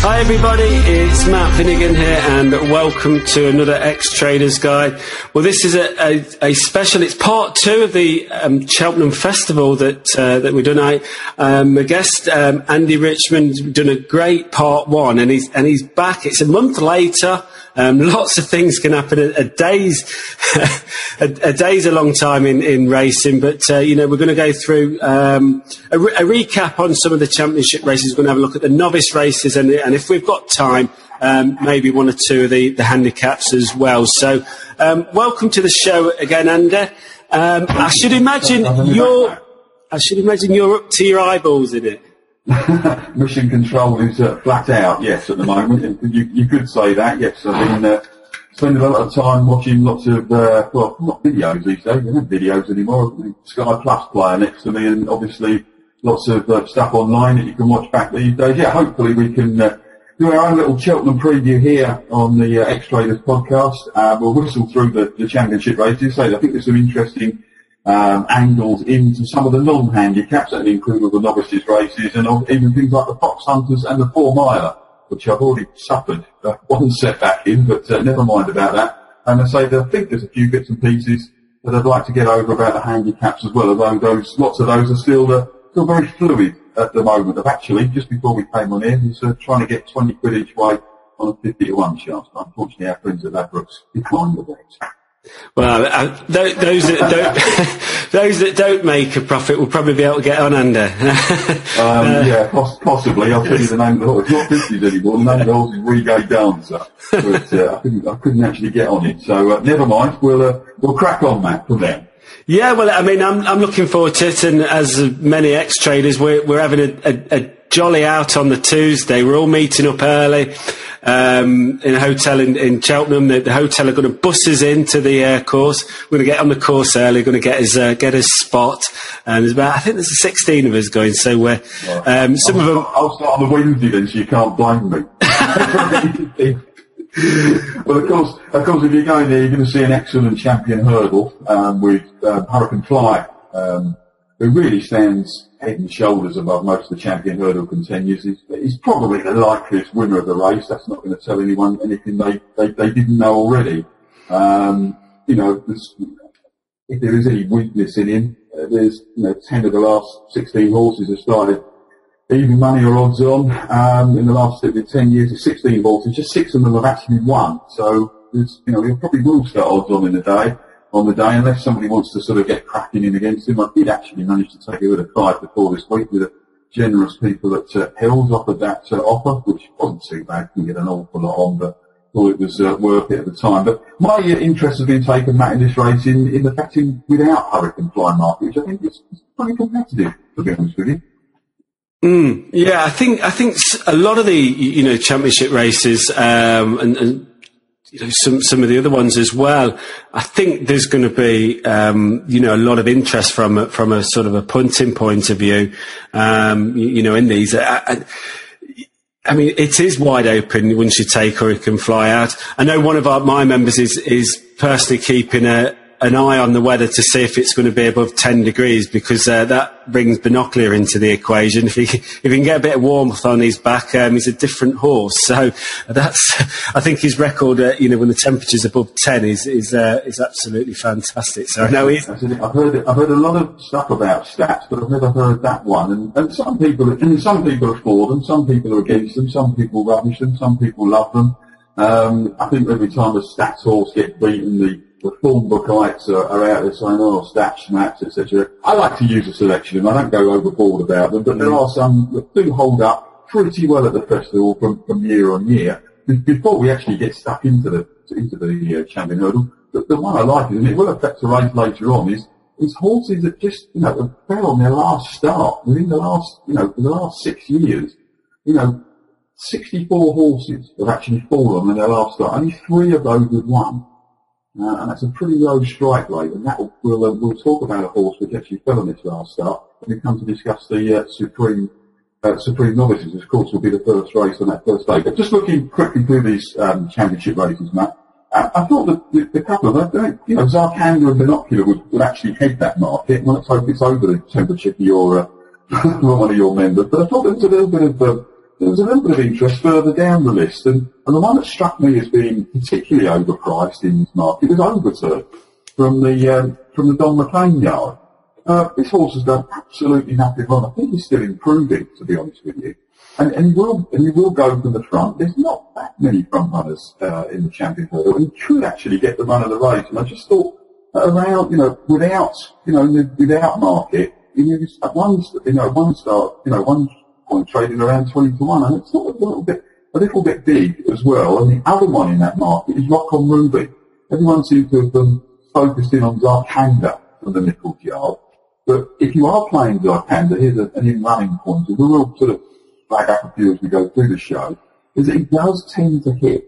Hi everybody, it's Matt Finnegan here and welcome to another X-Traders Guide. Well, this is a special, it's part 2 of the Cheltenham Festival that we've done. My guest, Andy Richmond, done a great part 1 and he's back. It's a month later. Lots of things can happen. A day's a long time in racing, but we're going to go through a recap on some of the championship races. We're going to have a look at the novice races, and if we've got time, maybe 1 or 2 of the handicaps as well. So, welcome to the show again, Andy. I should imagine you're up to your eyeballs in it. Mission control is flat out, yes, at the moment. You could say that, yes. I've been spending a lot of time watching lots of, well, not videos these days, they're not videos anymore. Sky Plus player next to me, and obviously lots of stuff online that you can watch back these days. Yeah, hopefully we can do our own little Cheltenham preview here on the X-Traders podcast. We'll whistle through the championship races. So I think there's some interesting angles into some of the non-handicaps that include all the novices races and even things like the Fox Hunters and the 4 miler, which I've already suffered one setback in, but never mind about that. And I say that I think there's a few bits and pieces that I'd like to get over about the handicaps as well, although lots of those are still very fluid at the moment. I've actually, just before we came on here, was trying to get 20 quid each way on a 50-1 chance, but unfortunately our friends at Ladbrokes declined the bet. Well, those that don't make a profit will probably be able to get on under. Yeah, possibly. I'll tell you the name of the horse. It's not 50s anymore. The name of the horse is Reggae Dancer. But I couldn't actually get on it. So never mind. We'll crack on, Matt, from there. Yeah, well, I mean, I'm looking forward to it, and as many ex-traders, we're having a jolly out on the Tuesday. We're all meeting up early in a hotel in Cheltenham. The hotel are going to bus us into the course. We're going to get on the course early. Going to get his spot. And I think there's 16 of us going. So some of them. I'll start on the Wednesday then, so you can't blame me. Well, of course, if you're going there, you're going to see an excellent champion hurdle with Hurricane Fly, who really stands head and shoulders above most of the champion hurdle contenders. He's probably the likeliest winner of the race. That's not going to tell anyone anything they didn't know already. If there is any weakness in him, there's 10 of the last 16 horses have started even money or odds on in the last 10 years. Of 16 horses, just 6 of them have actually won. So he'll probably will start odds on the day, unless somebody wants to sort of get cracking in against him. I did actually manage to take a bit of 5 before this week with generous people at Hills offered that offer, which wasn't too bad. You can get an awful lot on, but thought it was worth it at the time. But my interest has been taken, Matt, in this race in the betting without Hurricane Fly market, which I think is pretty competitive, to be honest with you. Yeah, I think a lot of the championship races and some of the other ones as well. I think there's going to be a lot of interest from a sort of a punting point of view. In these. I mean, it is wide open once you take Hurricane Fly out. I know one of my members is personally keeping an eye on the weather to see if it's going to be above 10 degrees, because that brings binocular into the equation. If he can get a bit of warmth on his back, he's a different horse. So I think his record, when the temperature's above 10 is absolutely fantastic. So no, I've heard a lot of stuff about stats, but I've never heard that one. And some people are for them, some people are against them, some people rubbish them, some people love them. I think every time a stats horse gets beaten, the form bookites are out there saying, stats, maps, etc. I like to use a selection, and I don't go overboard about them, but there are some that do hold up pretty well at the festival from year on year. Before we actually get stuck into the champion hurdle, the one I like is, and it will affect the race later on, is horses that just fell on their last start within the last 6 years. 64 horses have actually fallen on their last start. Only 3 of those have won. And that's a pretty low strike rate, and that we'll talk about a horse which actually fell on its last start when we come to discuss the Supreme Novices. Of course, will be the first race on that first day. But just looking quickly through these championship races, Matt, I thought that the couple of them, Zarkanda and Binocular would actually head that market. Let's hope it's over the temperature for your one of your members. But I thought there was a little bit of there was a little bit of interest further down the list, and the one that struck me as being particularly overpriced in this market was Overturn from the Don McLean yard. This horse has done absolutely nothing wrong. I think he's still improving, to be honest with you. And he will go from the front. There's not that many front runners in the Champion Hurdle, and he could actually get the run of the race. And I just thought that around, without market, at one point trading around 20 to 1, and it's sort of a little bit big as well. And the other one in that market is Rock on Ruby. Everyone seems to have been focused in on Zarkanda from the Nichols yard. But if you are playing Zarkanda, here's an in-running point, and we'll sort of flag up a few as we go through the show, is that he does tend to hit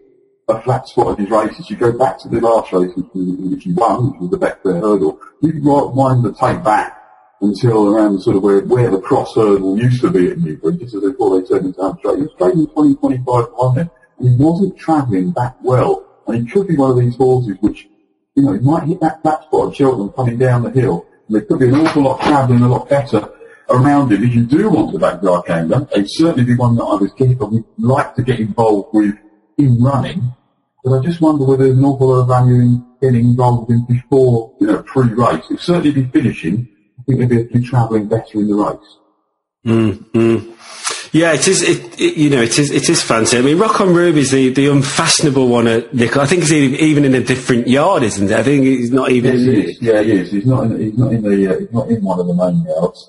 a flat spot in his races. You go back to the last race which he won, which was the Betfair Hurdle, you can wind the tape back until around sort of where the cross hurdle used to be at Newbury, just as before they turned into home straight. He was trading 20-25 on there, and he wasn't travelling that well. And he could be one of these horses which, he might hit that flat spot at Cheltenham coming down the hill. There could be an awful lot travelling a lot better around him. If you do want to back Zarkanda, it'd certainly be one that I would like to get involved with in running. But I just wonder whether there's an awful lot of value in getting involved in before, pre-race. It'd certainly be finishing. I think they'd be travelling better in the race. Yeah, it is fancy. I mean, Rock on Ruby is the unfashionable one at Nicholl. I think he's even in a different yard, isn't it? I think he's not even. Yes, he is. He's not in one of the main yards.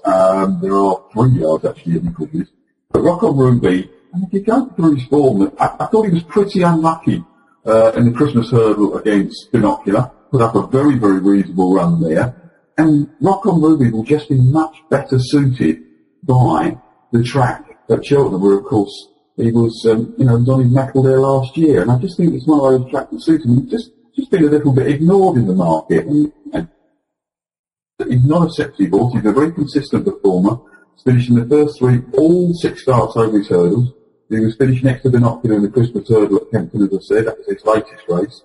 There are 3 yards actually at Nichols. But Rock on Ruby, and if you go through his form, I thought he was pretty unlucky in the Christmas Hurdle against Binocular. Put up a very, very reasonable run there. And Rock on Ruby will just be much better suited by the track at Cheltenham, where of course he was, was on his mettle there last year. And I just think it's one of those tracks that suits him. He's just been a little bit ignored in the market. And, he's not a sexy horse. He's a very consistent performer. He's finishing the first 3, all 6 starts over his hurdles. He was finished next to Binocular in the Christmas Hurdle at Kempton, as I said. That was his latest race.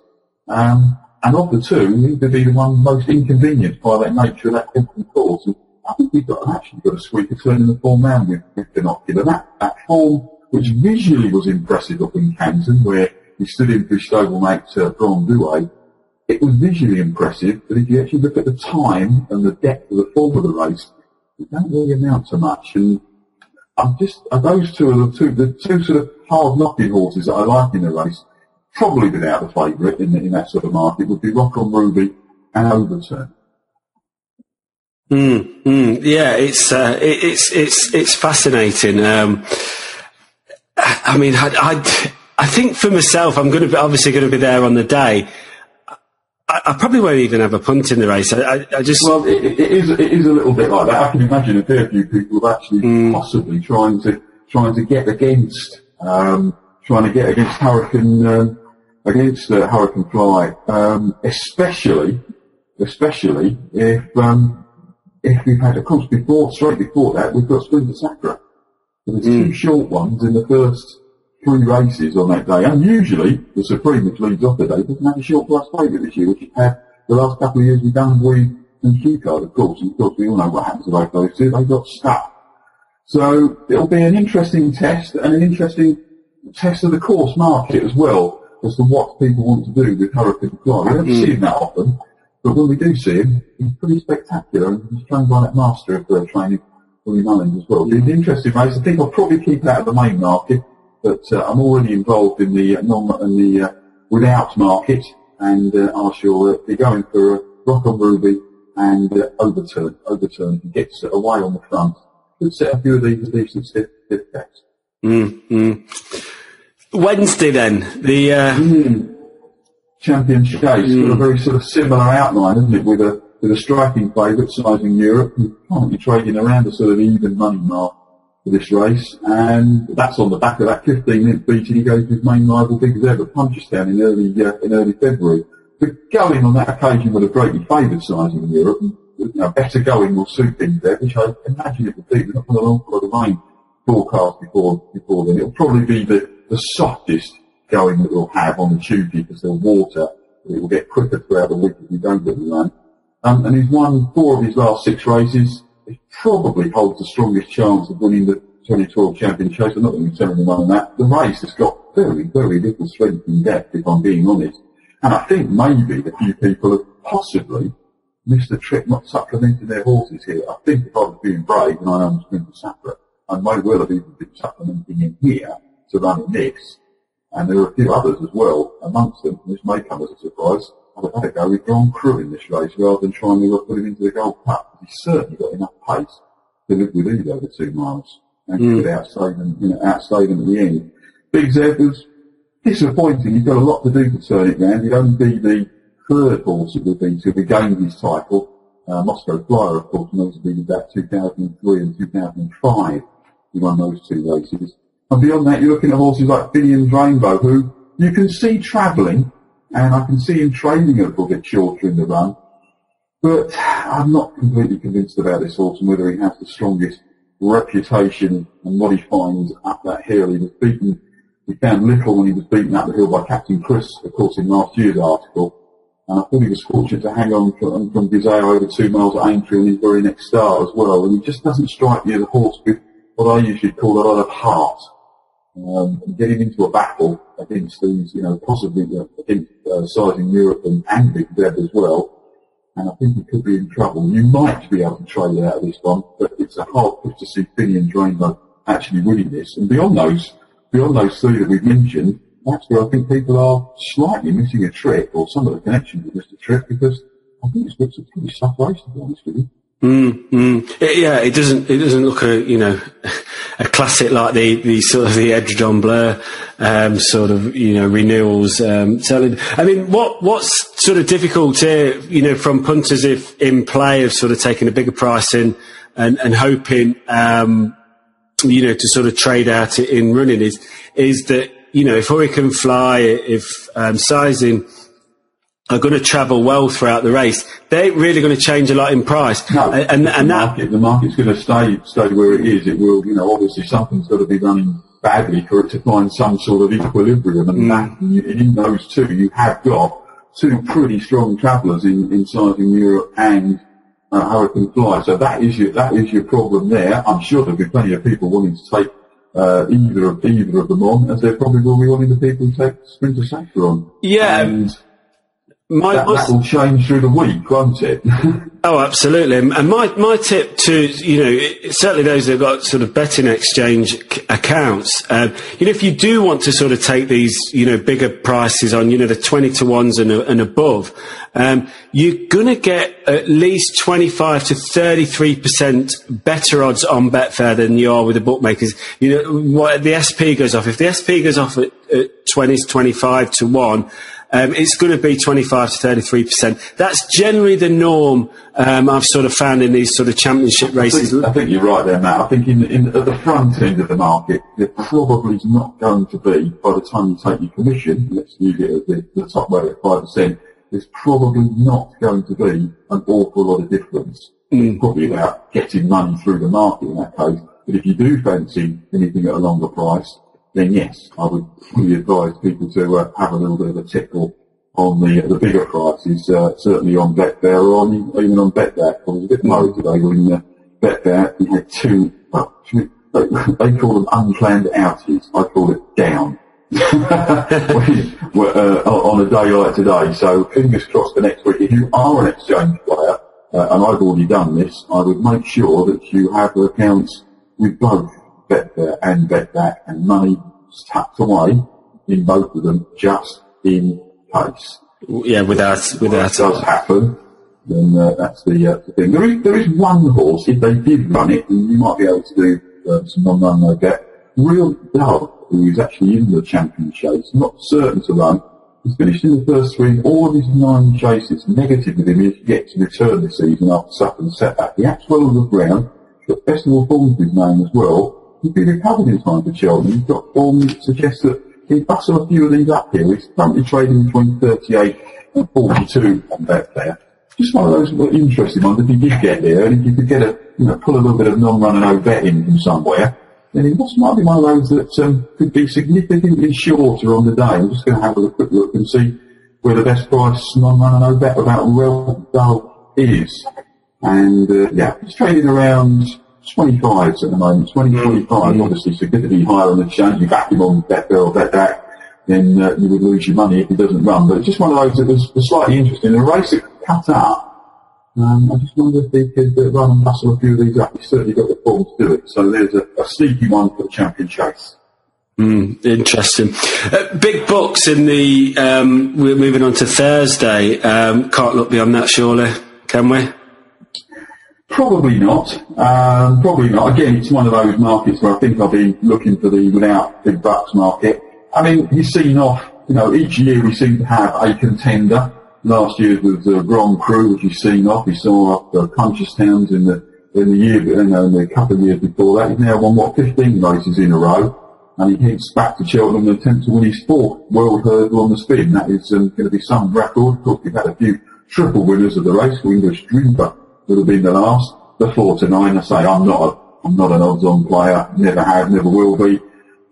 And of the 2, he would be the one most inconvenienced by that nature of that Kempton course. And I think he's actually got a squeak of turning the form round with Binocular. That form, which visually was impressive up in Canton, where he stood in for his stablemate Grand Douay, it was visually impressive, but if you actually look at the time and the depth of the form of the race, it don't really amount to much. And those two are the two sort of hard knocking horses that I like in the race, probably without the favourite in that sort of market, would be Rock on Ruby and Overturn. Yeah, it's fascinating. I mean, I think for myself, I'm obviously going to be there on the day. I probably won't even have a punt in the race. Well, it is a little bit like that. I can imagine a fair few people have actually possibly trying to get against Hurricane Hurricane Fly, especially if we've had, of course, straight before that, we've got Splinter Sacra. So there's 2 short ones in the first 3 races on that day. And usually, the Supreme, which leads off the day, doesn't have a short plus favourite this year, which it had the last couple of years with Dunwoody and Q-Card, of course. And of course, we all know what happens to both those 2. They got stuck. So it'll be an interesting test, and an interesting test of the course market as well, as to what people want to do with Hurricane Fly. We don't see him that often. But when we do see him, he's pretty spectacular, and he's trained by that master of training, Willie Mullins, as well. It's an interesting race. I think I'll probably keep it out of the main market, but I'm already involved in the without market, and I shall be going for Rock on Ruby and Overturn. Overturn, if he gets away on the front, could set a few of these decent stiff bets. Wednesday then, the Champion Chase, got a very sort of similar outline, isn't it, with a striking favourite, sizing Europe, who currently trading around a sort of even money mark for this race, and that's on the back of that 15-inch beating he goes to his main rival Big Zeb at Punchestown in early February. But going on that occasion with a greatly favoured sizing in Europe, better going will suit Big Zeb, which I imagine it would be. There's not going to be an awful lot of rain forecast before then. It'll probably be the softest going that we'll have on the Tuesday, because there's water. It will get quicker throughout the week if we don't get the rain. And he's won 4 of his last 6 races. He probably holds the strongest chance of winning the 2012 champion chase. I'm not going to be telling anyone on that. The race has got very, very little strength and depth, if I'm being honest. And I think maybe a few people have possibly missed the trick not supplementing their horses here. I think if I was being brave, and I know I'm Sprinter separate, I may well have even been supplementing in here to run in this. And there are a few others as well amongst them. This may come as a surprise. I'd have had to go with Grand Cru in this race rather than trying to put him into the Gold Cup. He's certainly got enough pace to live with either over 2 miles and could outstay them at the end. Big Zeb was disappointing. He's got a lot to do to turn it round. He'd only be the 3rd horse it would be to regain his title. Moscow Flyer, of course, knows to be about 2003 and 2005. He won those 2 races. And beyond that, you're looking at horses like Finian's Rainbow, who you can see travelling, and I can see him training a little bit shorter in the run. But I'm not completely convinced about this horse and whether he has the strongest reputation and what he finds up that hill. He found little when he was beaten up the hill by Captain Chris, of course, in last year's article. And I thought he was fortunate to hang on from Gizao over 2 miles at Aintree on his very next start as well. And he just doesn't strike me as a horse with what I usually call a lot of heart. Getting into a battle against these, possibly against Sizing Europe and Big Zeb as well. And I think he could be in trouble. You might be able to trade out of this one, but it's a hard push to see Finian's Rainbow actually winning this. And beyond those 3 that we've mentioned, that's where I think people are slightly missing a trick, or some of the connections with Mr. Trick, because I think it's a pretty tough race, to be honest with you. It doesn't look a classic like the sort of the Edredon Blur renewals. I mean, what's sort of difficult here, from punters if in play of sort of taking a bigger price in and hoping to sort of trade out in running is that if Hurricane Fly, if Sizing are going to travel well throughout the race, they ain't really going to change a lot in price. No, the market's going to stay where it is. It will, obviously something's got to be running badly for it to find some sort of equilibrium. And in those 2, you have got 2 pretty strong travellers in Sizing Europe and Hurricane Fly. So that is your problem there. I'm sure there'll be plenty of people wanting to take either of them on, as there probably will be wanting the people to take Sprinter Sacre on. Yeah. And that will change through the week, won't it? Oh, absolutely. And my tip to, certainly those that have got sort of betting exchange accounts, if you do want to sort of take these, bigger prices on, the 20 to 1s and above, you're going to get at least 25 to 33% better odds on Betfair than you are with the bookmakers. What the SP goes off. If the SP goes off at 20s, 25 to 1, it's going to be 25 to 33%. That's generally the norm. I've sort of found in these sort of championship races. I think you're right there, Matt. I think at the front end of the market, there probably is not going to be, by the time you take your commission, let's use it at the top rate at 5%, there's probably not going to be an awful lot of difference. It's probably about getting money through the market in that case. But if you do fancy anything at a longer price, then yes, I would fully advise people to have a little bit of a tickle on the bigger prices, certainly on Betfair or even on Betback. I was a bit worried today when Betfair, we had 2, they call them unplanned outages. I call it down. On a day like today. So fingers crossed for next week. If you are an exchange player, and I've already done this, I would make sure that you have accounts with both Betfair and Betback, and money tucked away in both of them just in case. Yeah, without if that does happen, then that's the thing. There is one horse, if they did run it, and you might be able to do some non-run no bet. Real Dove, who is actually in the champion chase, not certain to run, he's finished in the first 3, all of his 9 chases. Negative with him if he gets to return this season after suffering a setback. He acts well on the ground, he's got festival forms with his name as well. He'd be recovered in time for Cheltenham. He's got form that suggests that he'd bustle a few of these up here. He's currently trading between 38 and 42 on Betfair. Just one of those interesting ones if you did get there, and if you could get pull a little bit of non-run and no bet in from somewhere, then it might be one of those that could be significantly shorter on the day. I'm just going to have a quick look and see where the best price non-run and no bet about Real Dove is. And it's trading around 25s at the moment. 25, obviously significantly higher on the change. You back him on Betfair or Betback, then you would lose your money if he doesn't run. But it's just one of those that was slightly interesting. The race that cut up, I just wonder if he could run and muscle a few of these up. He's certainly got the form to do it. So there's a sneaky one for the champion chase. Interesting. Big books in the, we're moving on to Thursday. Can't look beyond that, surely, can we? Probably not. Probably not. Again, it's one of those markets where I think I've been looking for the without big bucks market. I mean, you've seen off, each year we seem to have a contender. Last year was the Grand Cru, which you've seen off. We saw off Punchestown in the year, in the couple of years before that. He's now won, 15 races in a row. And he heads back to Cheltenham and attempts to win his 4th world hurdle on the spin. That is going to be some record. Of course, we've had a few triple winners of the race. English Dreamer would have been the last. The 4 to 9. I say I'm not an odds-on player. Never have, never will be.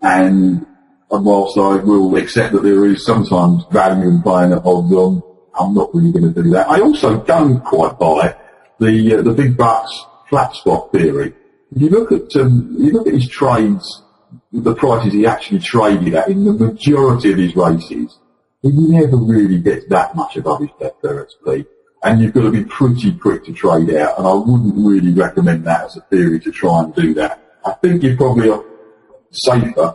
And whilst I will accept that there is sometimes value in playing at odds-on, I'm not really going to do that. I also don't quite buy the big bucks flat spot theory. If you look at his trades, the prices he actually traded at in the majority of his races, he never really gets that much above his Betfair XP. And you've got to be pretty quick to trade out, and I wouldn't really recommend that as a theory to try and do that. I think you're probably safer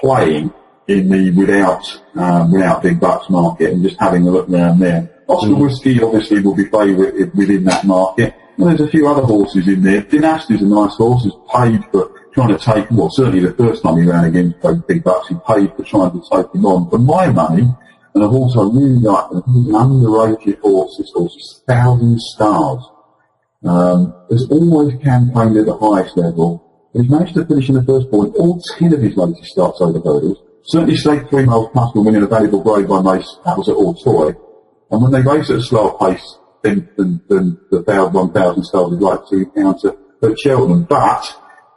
playing in the without big bucks market and just having a look around there. Oscar Whiskey obviously will be favourite within that market. And there's a few other horses in there. Dynasty's a nice horse, who's paid for trying to take, certainly the first time he ran against big bucks, he paid for trying to take him on. For my money, and a horse I really like, and he's an underrated horse, this horse is 1,000 Stars. Has always campaigned at the highest level. He's managed to finish in the first point all 10 of his races starts over hurdles. Certainly stayed 3 miles plus when winning a valuable grade 1 race, that was at Auteuil. And when they race at a slower pace than the 1,000 Stars is like to encounter at Cheltenham. But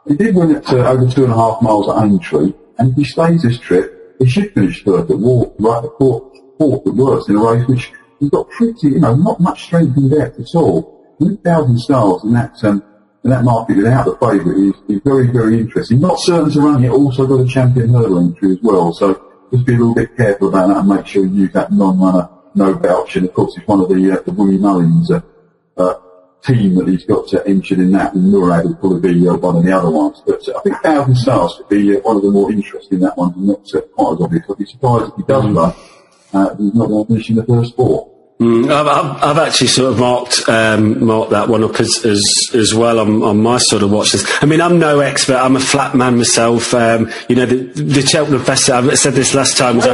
he did win it over 2.5 miles at Aintree, and if he stays this trip, he should finish fourth at worst in a race which he's got pretty, not much strength in depth at all. 1,000 Stars in that market without the favourite is very, very interesting. Not certain to run yet, also got a champion hurdle entry as well, so just be a little bit careful about that and make sure you use that non-runner, no voucher. And of course, it's one of the Willie Mullins team that he's got entered in that, and Murad will probably be one of the other ones. But I think 1,000 Stars could be one of the more interesting, that one, and not quite as obvious. I'd be surprised if he does run. He's not going to finish in the first 4. I've actually sort of marked that one up as well on my sort of watch list. I mean, I'm no expert. I'm a flat man myself. The Cheltenham Festival, I said this last time. What's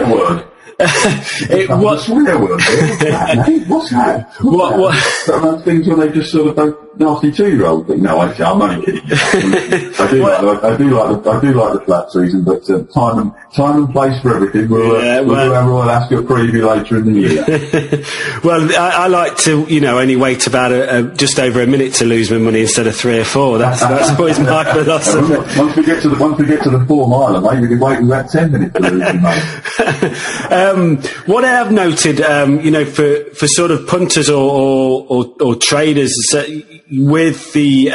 that? What things when they just sort of don't nasty 2-year-old thing. No, I'm only kidding. I do like the flat season, but time and place for everything. We'll do our Royal Ascot preview later in the year. Well, I like to, only wait about just over a minute to lose my money instead of 3 or 4. That's always my philosophy. Once we get to the 4 miler, mate, we can wait about 10 minutes to lose your money. What I have noted, for sort of punters or traders with the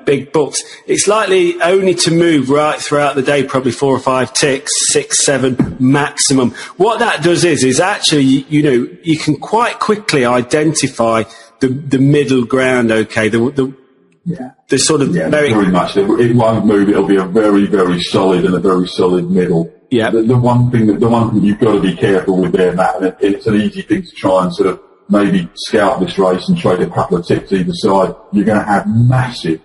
big books, it's likely only to move right throughout the day, probably 4 or 5 ticks, 6, 7 maximum. What that does is actually, you can quite quickly identify the middle ground. Okay, the sort of very much. It won't move. It'll be a very, very solid and a very solid middle. Yeah. The one thing you've got to be careful with there, Matt, and it's an easy thing to try and sort of maybe scout this race and trade a couple of tips either side. You're going to have massive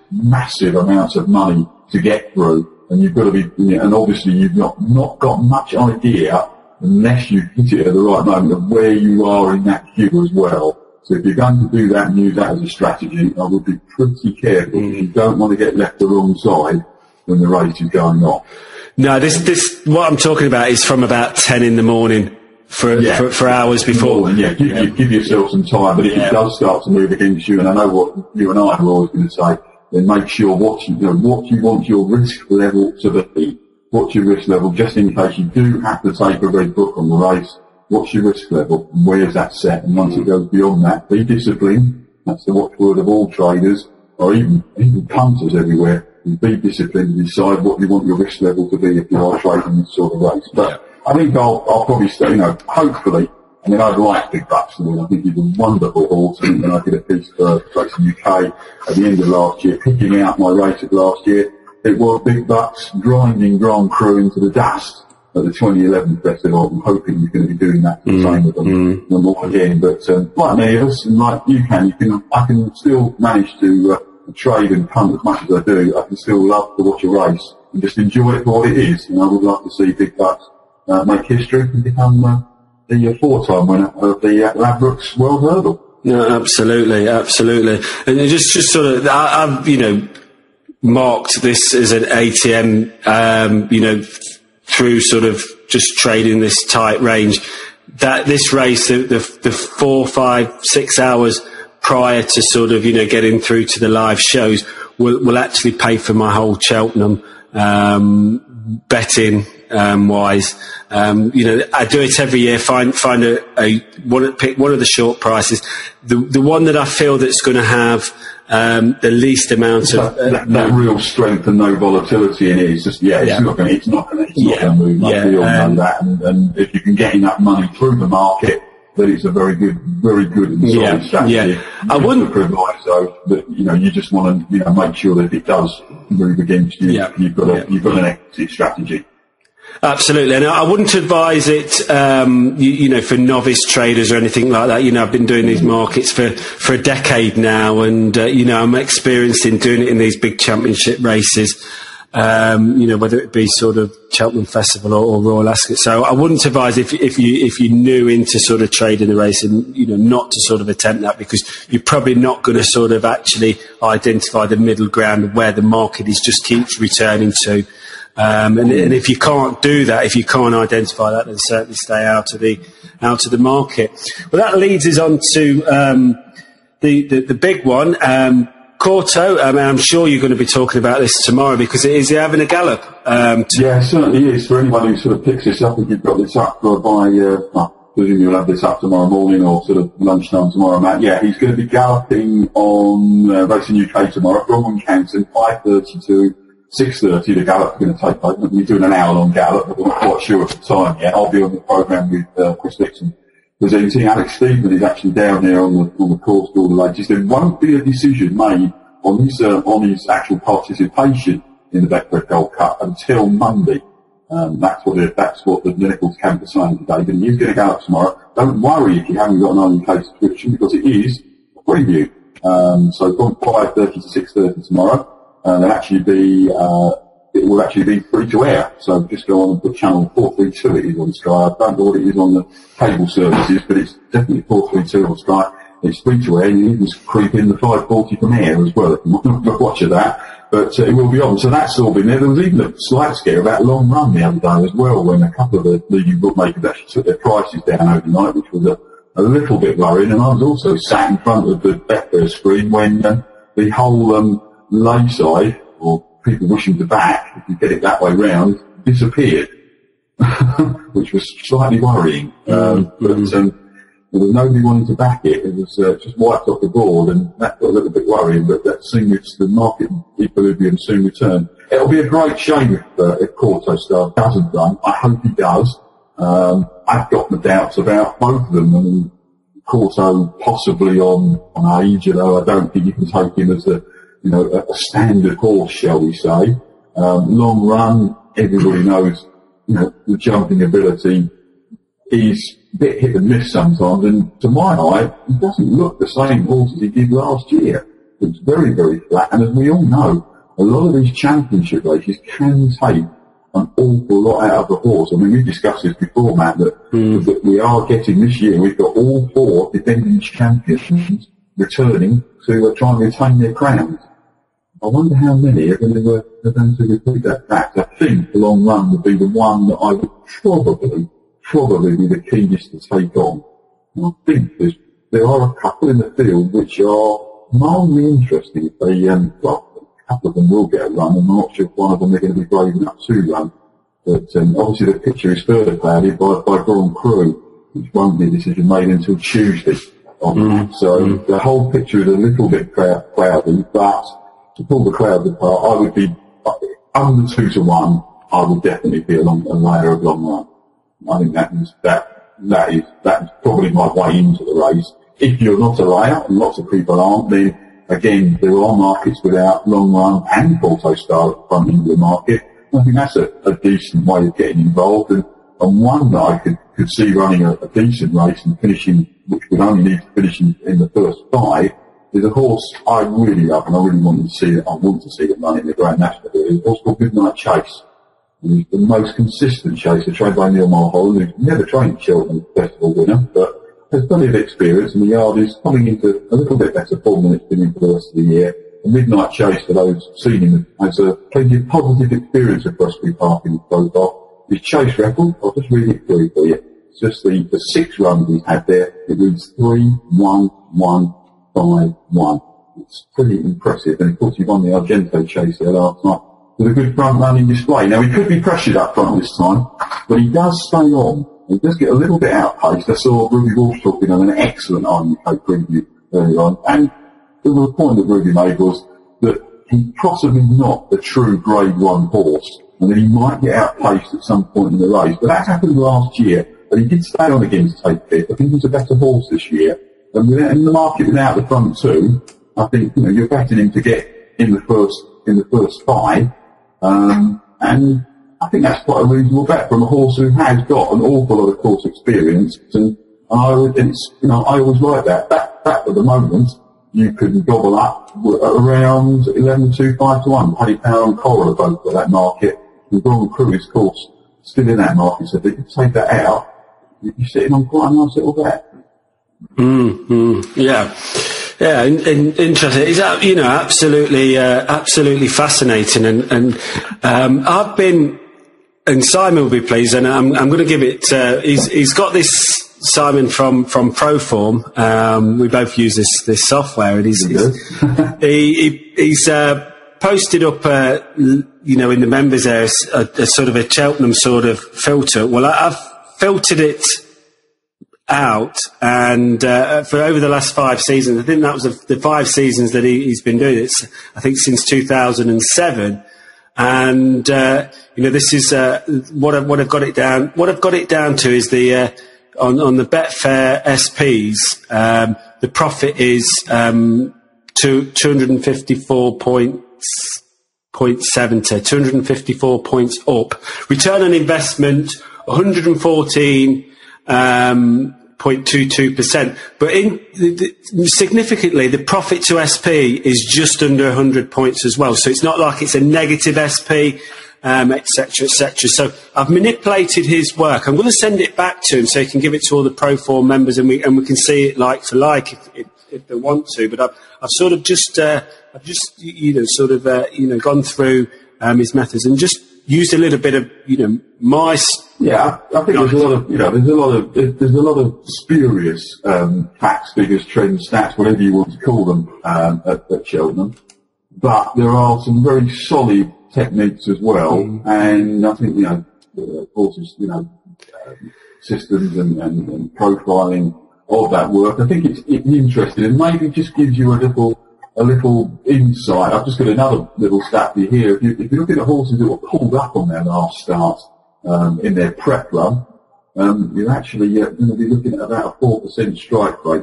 amounts of money to get through, and you've got to be, and obviously you've not got much idea unless you hit it at the right moment of where you are in that queue as well. So if you're going to do that and use that as a strategy, I would be pretty careful. You don't want to get left the wrong side when the race is going on. No, this what I'm talking about is from about 10 in the morning for hours before. Give yourself some time, but if it does start to move against you, and I know what you and I are always going to say, then make sure what you want your risk level to be. What's your risk level, just in case you do have to take a red book on the race? What's your risk level? And where's that set? And once it goes beyond that, be disciplined. That's the watchword of all traders, or even punters everywhere. and be disciplined and decide what you want your risk level to be if you are trading this sort of race. But I think I'll probably stay, hopefully, I mean, I'd like Big Bucks to win. I think he's a wonderful horse, and I did a piece for Racing UK at the end of last year, picking out my race of last year. It was Big Bucks grinding Grand Cru into the dust at the 2011 festival. I'm hoping you're going to be doing that the same with them all again. But like many of us, and like I can still manage to trade and punt as much as I do. I can still love to watch a race and just enjoy it for what it is. And I would like to see Big Bucks make history and become the four-time winner of the Ladbrokes World Hurdle. Yeah, absolutely. And just sort of, I've marked this as an ATM, through sort of just trading this tight range. That this race, the 4, 5, 6 hours prior to sort of, getting through to the live shows will actually pay for my whole Cheltenham, betting, wise. I do it every year, find pick one of the short prices. The one that I feel that's going to have, the least amount of that real strength and no volatility in it is just it's not going to move. We all know that, and if you can get enough money through the market, that it's a very good and solid strategy. I wouldn't provide so that you just want to make sure that if it does move against you, you've got an exit strategy. Absolutely, and I wouldn't advise it, for novice traders or anything like that. I've been doing these markets for a decade now, and I'm experienced in doing it in these big championship races. Whether it be sort of Cheltenham Festival or Royal Ascot. So I wouldn't advise if you're new into sort of trading the race, and not to sort of attempt that, because you're probably not going to sort of actually identify the middle ground of where the market is just keeps returning to. And if you can't do that, if you can't identify that, then certainly stay out of the market. Well, that leads us on to the big one, Corto. I'm sure you're going to be talking about this tomorrow, because it is having a gallop. Yeah, it certainly is. For anybody who sort of picks this up, if you've got this up by, I presume you'll have this up tomorrow morning or sort of lunchtime tomorrow, Matt. Yeah, he's going to be galloping on Racing UK tomorrow from Wincanton, 5:30 to 6:30. The gallop's going to take place. We're doing an hour-long gallop, but we're not quite sure of the time yet. I'll be on the programme with Chris Dixon presenting. Alex Steedman is actually down there on the course with all the ladies. There won't be a decision made on his actual participation in the Betfair Gold Cup until Monday. That's what the Nichols camp is saying today. But he's going to go up tomorrow. Don't worry if you haven't got an UK subscription, because it is a preview. So from 5:30 to 6:30 tomorrow. It will actually be free to air. So just go on and put channel 432 it is on Sky. I don't know what it is on the cable services, but it's definitely 432 on Sky. It's free to air. You can creep in the 540 from air as well if you want to watch that. But it will be on. So that's all been there. There was even a slight scare about Long Run the other day as well, when a couple of the leading bookmakers actually took their prices down overnight, which was a little bit worrying. And I was also sat in front of the Betfair screen when the whole lay side, or people wishing to back, if you get it that way round, disappeared, which was slightly worrying. But there was nobody wanting to back it. It was just wiped off the board, and that got a little bit worrying. But that soon, the market equilibrium soon returned. It'll be a great shame if Corto Star doesn't run. I hope he does. I've got my doubts about both of them. I mean, Corto possibly on age, although I don't think you can take him as a standard horse, shall we say. Long Run, everybody knows, the jumping ability is a bit hit and miss sometimes, and to my eye, he doesn't look the same horse as he did last year. It's very, very flat, and as we all know, a lot of these championship races can take an awful lot out of the horse. I mean, we discussed this before, Matt, that we are getting this year, we've got all 4 defending champions returning to try and retain their crowns. I wonder how many are going to repeat that fact. I think the Long Run would be the one that I would probably be the keenest to take on. And I think there are a couple in the field which are mildly interesting. If they, a couple of them will get a run, and I'm not sure if one of them they're going to be brave enough to run. But obviously the picture is further clouded by Grand Cru, which won't be a decision made until Tuesday on that. So the whole picture is a little bit cloudy, but to pull the crowd apart, I would be under 2 to 1. I would definitely be a layer of long run. I think that is probably my way into the race. If you're not a layer, and lots of people aren't, then again, there are markets without long run and auto style at the front end of the market. I think that's a decent way of getting involved, and one that I could see running a decent race and finishing, which would only need to finish in the first 5, is a horse I really love, and I really want to see it. I want to see it run in the Grand National. It's a horse called Midnight Chase. He's the most consistent chaser, trained by Neil Mulholland, who's never trained Cheltenham Festival winner, but has plenty of experience, and the yard is coming into a little bit better form than it's been in for the rest of the year. The Midnight Chase, for those seen him, has plenty of positive experience at Brusby Park in his profile. His chase record, I'll just read it through for you. It's just the 6 runs he's had there. It reads 3-1-1-5-1. It's pretty impressive, and of course he won the Argento Chase there last night with a good front running display. Now he could be pressured up front this time, but he does stay on. He does get a little bit outpaced. I saw Ruby Wolf talking on an excellent RUK preview earlier on, and the point that Ruby made was that he's possibly not a true Grade 1 horse, and that he might get outpaced at some point in the race. But that happened last year, but he did stay on again to take fifth. I think he's a better horse this year. And in the market without the front 2, I think, you're betting him to get in the first 5. And I think that's quite a reasonable bet from a horse who has got an awful lot of course experience. And I always like that. That at the moment, you can gobble up around 11-2, 5-1. Paddy Power and Cora are both got that market. And Grand Cru is, of course, still in that market. So if you take that out, you're sitting on quite a nice little bet. Yeah. Yeah, interesting. It's absolutely fascinating, and I've been, and Simon will be pleased, and I'm going to give it. He's got this, Simon, from Proform. We both use this software, and he's posted up, in the members there, a sort of a Cheltenham sort of filter. Well, I've filtered it out, and for over the last 5 seasons, I think that was the 5 seasons that he's been doing it. I think since 2007, and this is what I've got it down. What I've got it down to is the on the Betfair SPs, the profit is 254 points. 254 points up. Return on investment 114.22%. But significantly, the profit to SP is just under 100 points as well. So it's not like it's a negative SP, etc., etc. So I've manipulated his work. I'm going to send it back to him so he can give it to all the Pro4 members, and we can see it like for like if they want to. But I've sort of just gone through his methods and just used a little bit of my. Yeah, I think there's a lot of spurious facts, figures, trends, stats, whatever you want to call them, at Cheltenham. But there are some very solid techniques as well, and I think horses, systems and profiling of that work. I think it's interesting, and maybe just gives you a little insight. I've just got another little stat for you here. If you're looking at horses that were pulled up on their last start in their prep run, you're actually going to be looking at about a 4% strike rate.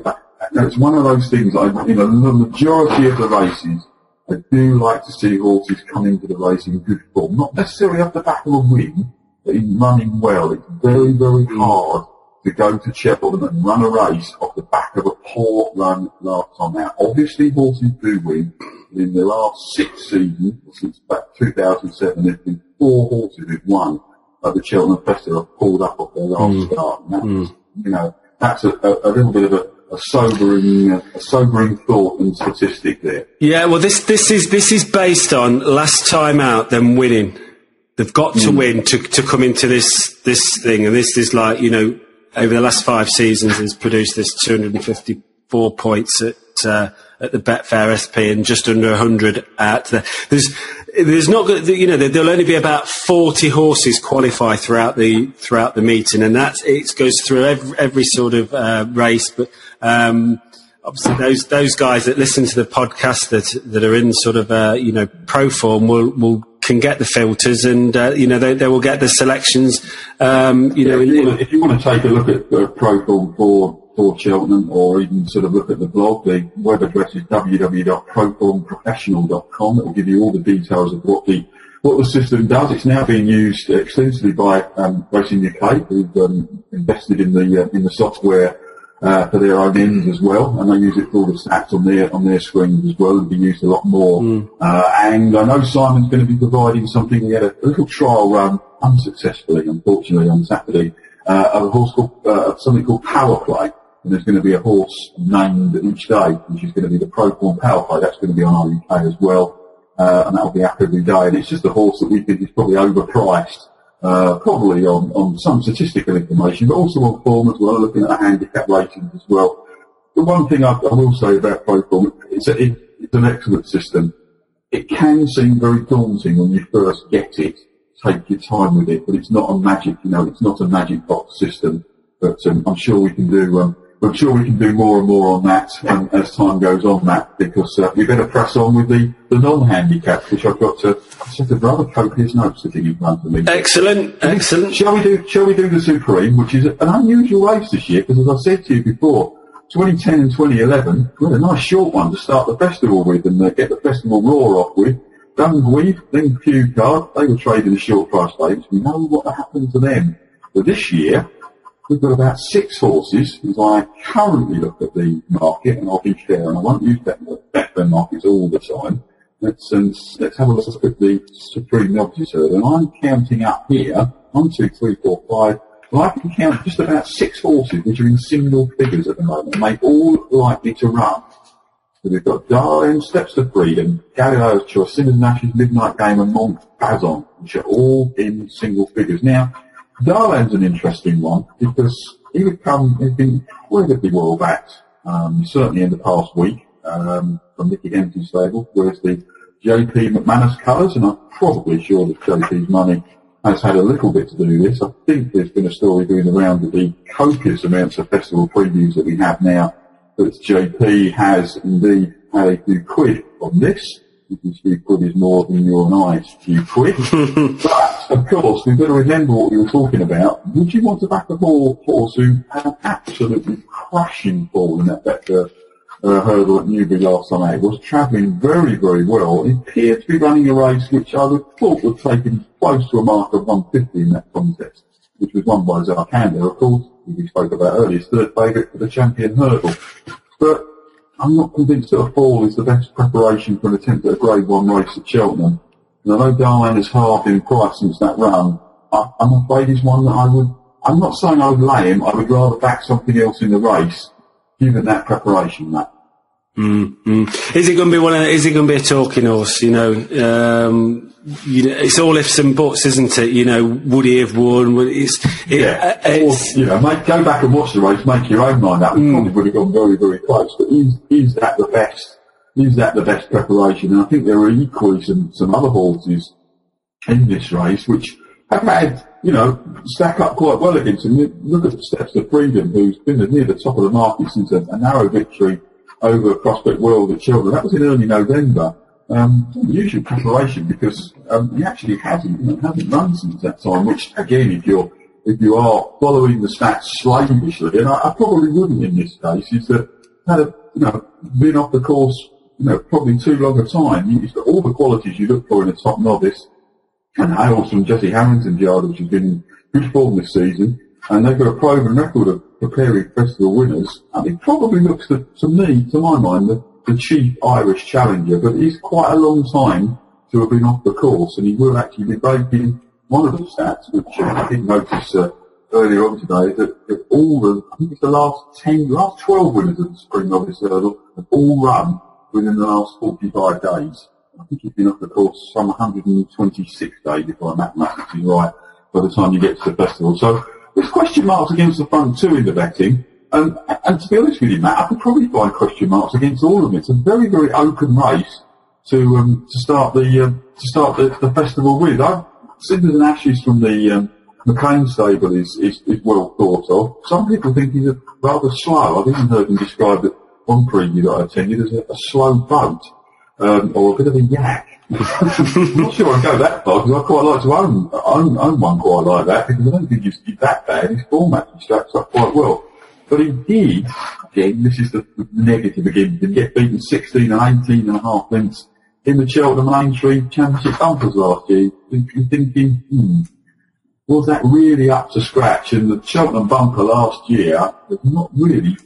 It's one of those things. The majority of the races, I do like to see horses come into the race in good form, not necessarily off the back of a win, but in running well. It's very, very hard to go to Cheltenham and run a race off the back of a poor run last time. Now, obviously horses do win. In the last 6 seasons, since about 2007, there's been 4 horses who've won at the Cheltenham Festival pulled up off their last start. And that's a little bit of a sobering thought and statistic there. Yeah, well, this is based on last time out them winning. They've got to win to come into this thing, and this is like over the last 5 seasons has produced this 254 points at the Betfair SP and just under 100 at the. There's not, there'll only be about 40 horses qualify throughout the meeting, and it goes through every sort of race. But obviously those guys that listen to the podcast that are in sort of pro form can get the filters, and they will get the selections. If you want to take a look at pro form for Cheltenham, or even sort of look at the blog, the web address is www.proformprofessional.com. It will give you all the details of what the system does. It's now being used extensively by Racing UK, who've invested in the software for their own ends as well, and they use it for all the stats on their screens as well, and be used a lot more. And I know Simon's going to be providing something. We had a little trial run, unsuccessfully, unfortunately, on Saturday, of a horse called something called Power Play. And there's going to be a horse named each day, which is going to be the Pro Form Power Play. That's going to be on RUK as well, and that will be up every day. And it's just a horse that we think is probably overpriced, probably on some statistical information, but also on form as well, looking at the handicap ratings as well. The one thing I will say about Pro Form, it's an excellent system. It can seem very daunting when you first get it. Take your time with it, but it's not a magic, it's not a magic box system. But I'm sure we can do more and more on that as time goes on, Matt, because we better press on with the non-handicaps, which I've got a set of rather copious notes sitting in front of me. Excellent. Shall we do the Supreme, which is an unusual race this year, because as I said to you before, 2010 and 2011, we had a nice short one to start the festival with and get the festival roar off with. Dungueve, then Q Card, they were trading the short price states. We know what happened to them. But this year, we've got about 6 horses, as I currently look at the market, and I'll be fair, and I won't use Betfair markets all the time. Let's have a look at the Supreme Novices herd, and I'm counting up here, 1, 2, 3, 4, 5. Well, I can count just about 6 horses, which are in single figures at the moment, and they all likely to run. So we've got Darlene, Steps to Freedom, Galileo's Choice, Simmons Nash's Midnight Game, and Montbazon, which are all in single figures. Now, Darlene's an interesting one, because he's been incredibly well backed, certainly in the past week, from Nicky Hampton's stable, whereas the JP McManus colours, and I'm probably sure that JP's money has had a little bit to do with this. I think there's been a story going around of the copious amounts of festival previews that we have now, that JP has indeed had a few quid on this. Because few quid is more than you and I's few quid. But, of course, we've got to remember what we were talking about. Would you want to back a horse who had an absolutely crashing fall in that hurdle at Newbury last time out? It was travelling very, very well. It appeared to be running a race which I would have thought would take him close to a mark of 150 in that contest, which was won by Zarkanda, of course, who we spoke about earlier, his third favourite for the champion hurdle. But I'm not convinced that a fall is the best preparation for an attempt at a Grade 1 race at Cheltenham. And although Darlene has halved in price since that run, I'm afraid he's one that I'm not saying I would lay him, I would rather back something else in the race, given that preparation, Matt. Is it going to be is it going to be a talking horse? It's all ifs and buts, isn't it? Would he have won? Go back and watch the race, make your own mind up. It probably would have gone very, very close. But is that the best? Is that the best preparation? And I think there are equally some other horses in this race which have had, stack up quite well against him. Look at the Steps to Freedom, who's been near the top of the market since a narrow victory over Prospect World at Cheltenham. That was in early November. Usual preparation, because he actually hasn't run since that time, which again, if you are following the stats slavishly, and I probably wouldn't in this case, is that had been off the course probably too long a time. He's got all the qualities you look for in a top novice, and hails from Jesse Harrington's yard, which has been in good form this season, and they've got a proven record of preparing festival winners, and he probably looks to my mind, the chief Irish challenger, but it's quite a long time to have been off the course, and he will actually be breaking one of the stats, which I did notice earlier on today, that I think it's the last 12 winners of the Spring Novice Hurdle have all run within the last 45 days. I think he's been off the course some 126 days, if my mathematics is right, by the time you get to the festival. So there's question marks against the front two in the betting. And to be honest with you, Matt, I could probably find question marks against all of them. It's a very, very open race to start the festival with. Simmons and Ashes from the McLean stable is well thought of. Some people think he's rather slow. I've even heard him described one preview that I attended as a slow boat, or a bit of a yak. I'm not sure I'd go that far, because I quite like to own one quite like that, because I don't think he's that bad. His form actually stacks up quite well. But he did, again, this is the negative again, did get beaten 16 and 18 and a half lengths in the Cheltenham Aintree Championship bumpers last year. You're thinking, was that really up to scratch? And the Cheltenham bumper last year has not really,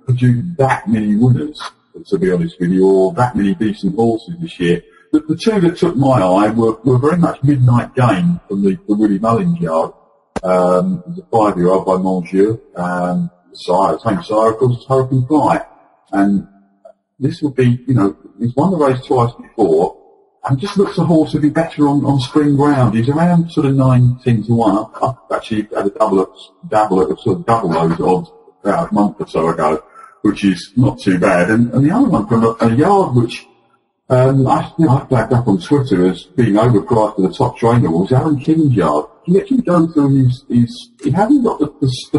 produced that many winners, to be honest with you, or that many decent horses this year. The two that took my eye were very much Midnight Game from the Willie Mullins yard. It was a 5-year-old by Monsieur, same sire, of course, as Hurricane Fly. And this would be, he's won the race twice before, and just looks a horse to be better on spring ground. He's around sort of 9-10 to 1. I've actually had a double those odds about a month or so ago, which is not too bad. And the other one from a yard which, I flagged up on Twitter as being overpriced for the top trainer was Alan King's yard. He actually goes through he hasn't got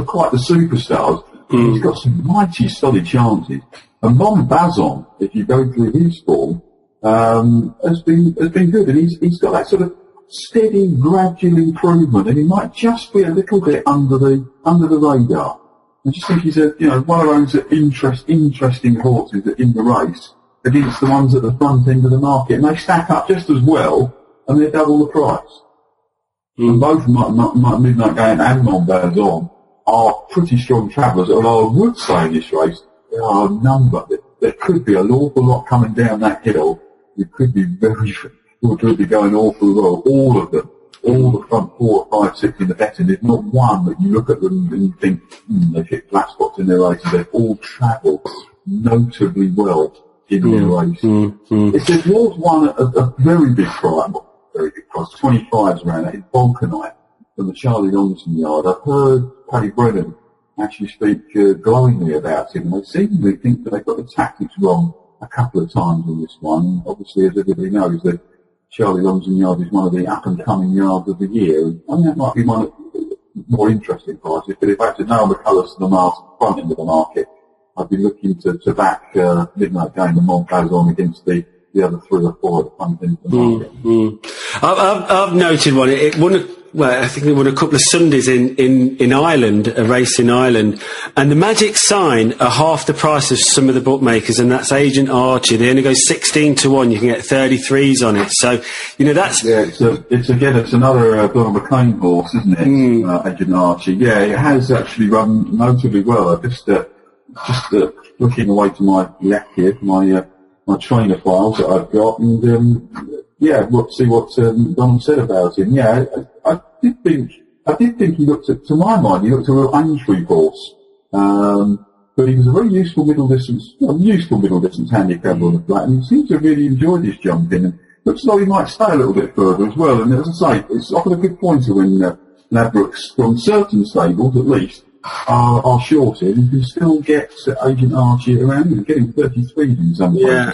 quite the superstars, but he's got some mighty solid chances. And Mon Bazon, if you go through his form, has been good, and he's got that sort of steady, gradual improvement, and he might just be a little bit under the radar. I just think he's one of those interesting horses that in the race against the ones at the front end of the market, and they stack up just as well, and they're double the price. And both Midnight Game and Mon Bazon are pretty strong travellers, although I would say in this race there are a number. There could be an awful lot coming down that hill. It could be could be going awful well. All of them, all the front 4, 5, 6 in the betting. There's not one that you look at them and you think, they've hit flat spots in their races. They've all travelled notably well in their race. If there was one at a very big price, 25s around that, is Vulcanite from the Charlie Longson yard. I've heard Paddy Brennan actually speak glowingly about him, and they seemingly think that they've got the tactics wrong a couple of times in this one. Obviously, as everybody knows, that Charlie Longson yard is one of the up-and-coming yards of the year. I think that might be one of the more interesting prices, but if I had to nail the colours to the front end of the market, I'd be looking to back Midnight Game and Mon Bazon against the other 3 or 4 at the front end of the market. I've noted one. It won I think they won a couple of Sundays in Ireland, a race in Ireland, and the magic sign are half the price of some of the bookmakers, and that's Agent Archie. They only go 16 to 1. You can get 33s on it. So, that's... Yeah, it's another Donald McLean horse, isn't it? Agent Archie. Yeah, it has actually run notably well. I just looking away to my left here, my trainer files that I've got, and see what Donald said about him. Yeah, I did think he looked to my mind, he looked a real Aintree horse. But he was a very useful middle distance handicapper on the flat, and he seems to have really enjoyed his jumping, and looks like he might stay a little bit further as well. And as I say, it's often a good pointer when Ladbrokes, from certain stables at least, are shorted, and you can still get Agent Archie around and getting 33 in some places. Yeah,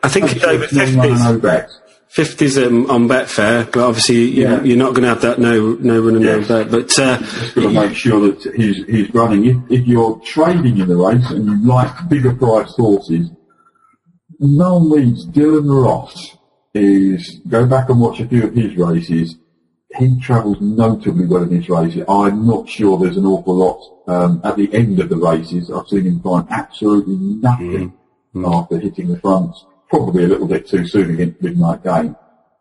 I think it's over 50s. 50s on Betfair, but obviously you're not going to have that no run and no bet. But just got to make sure that he's running. If you're trading in the race and you like bigger priced horses, Noel Mead's Dylan Ross go back and watch a few of his races. He travels notably well in his races. I'm not sure there's an awful lot at the end of the races. I've seen him find absolutely nothing after hitting the fronts. Probably a little bit too soon against Midnight Game.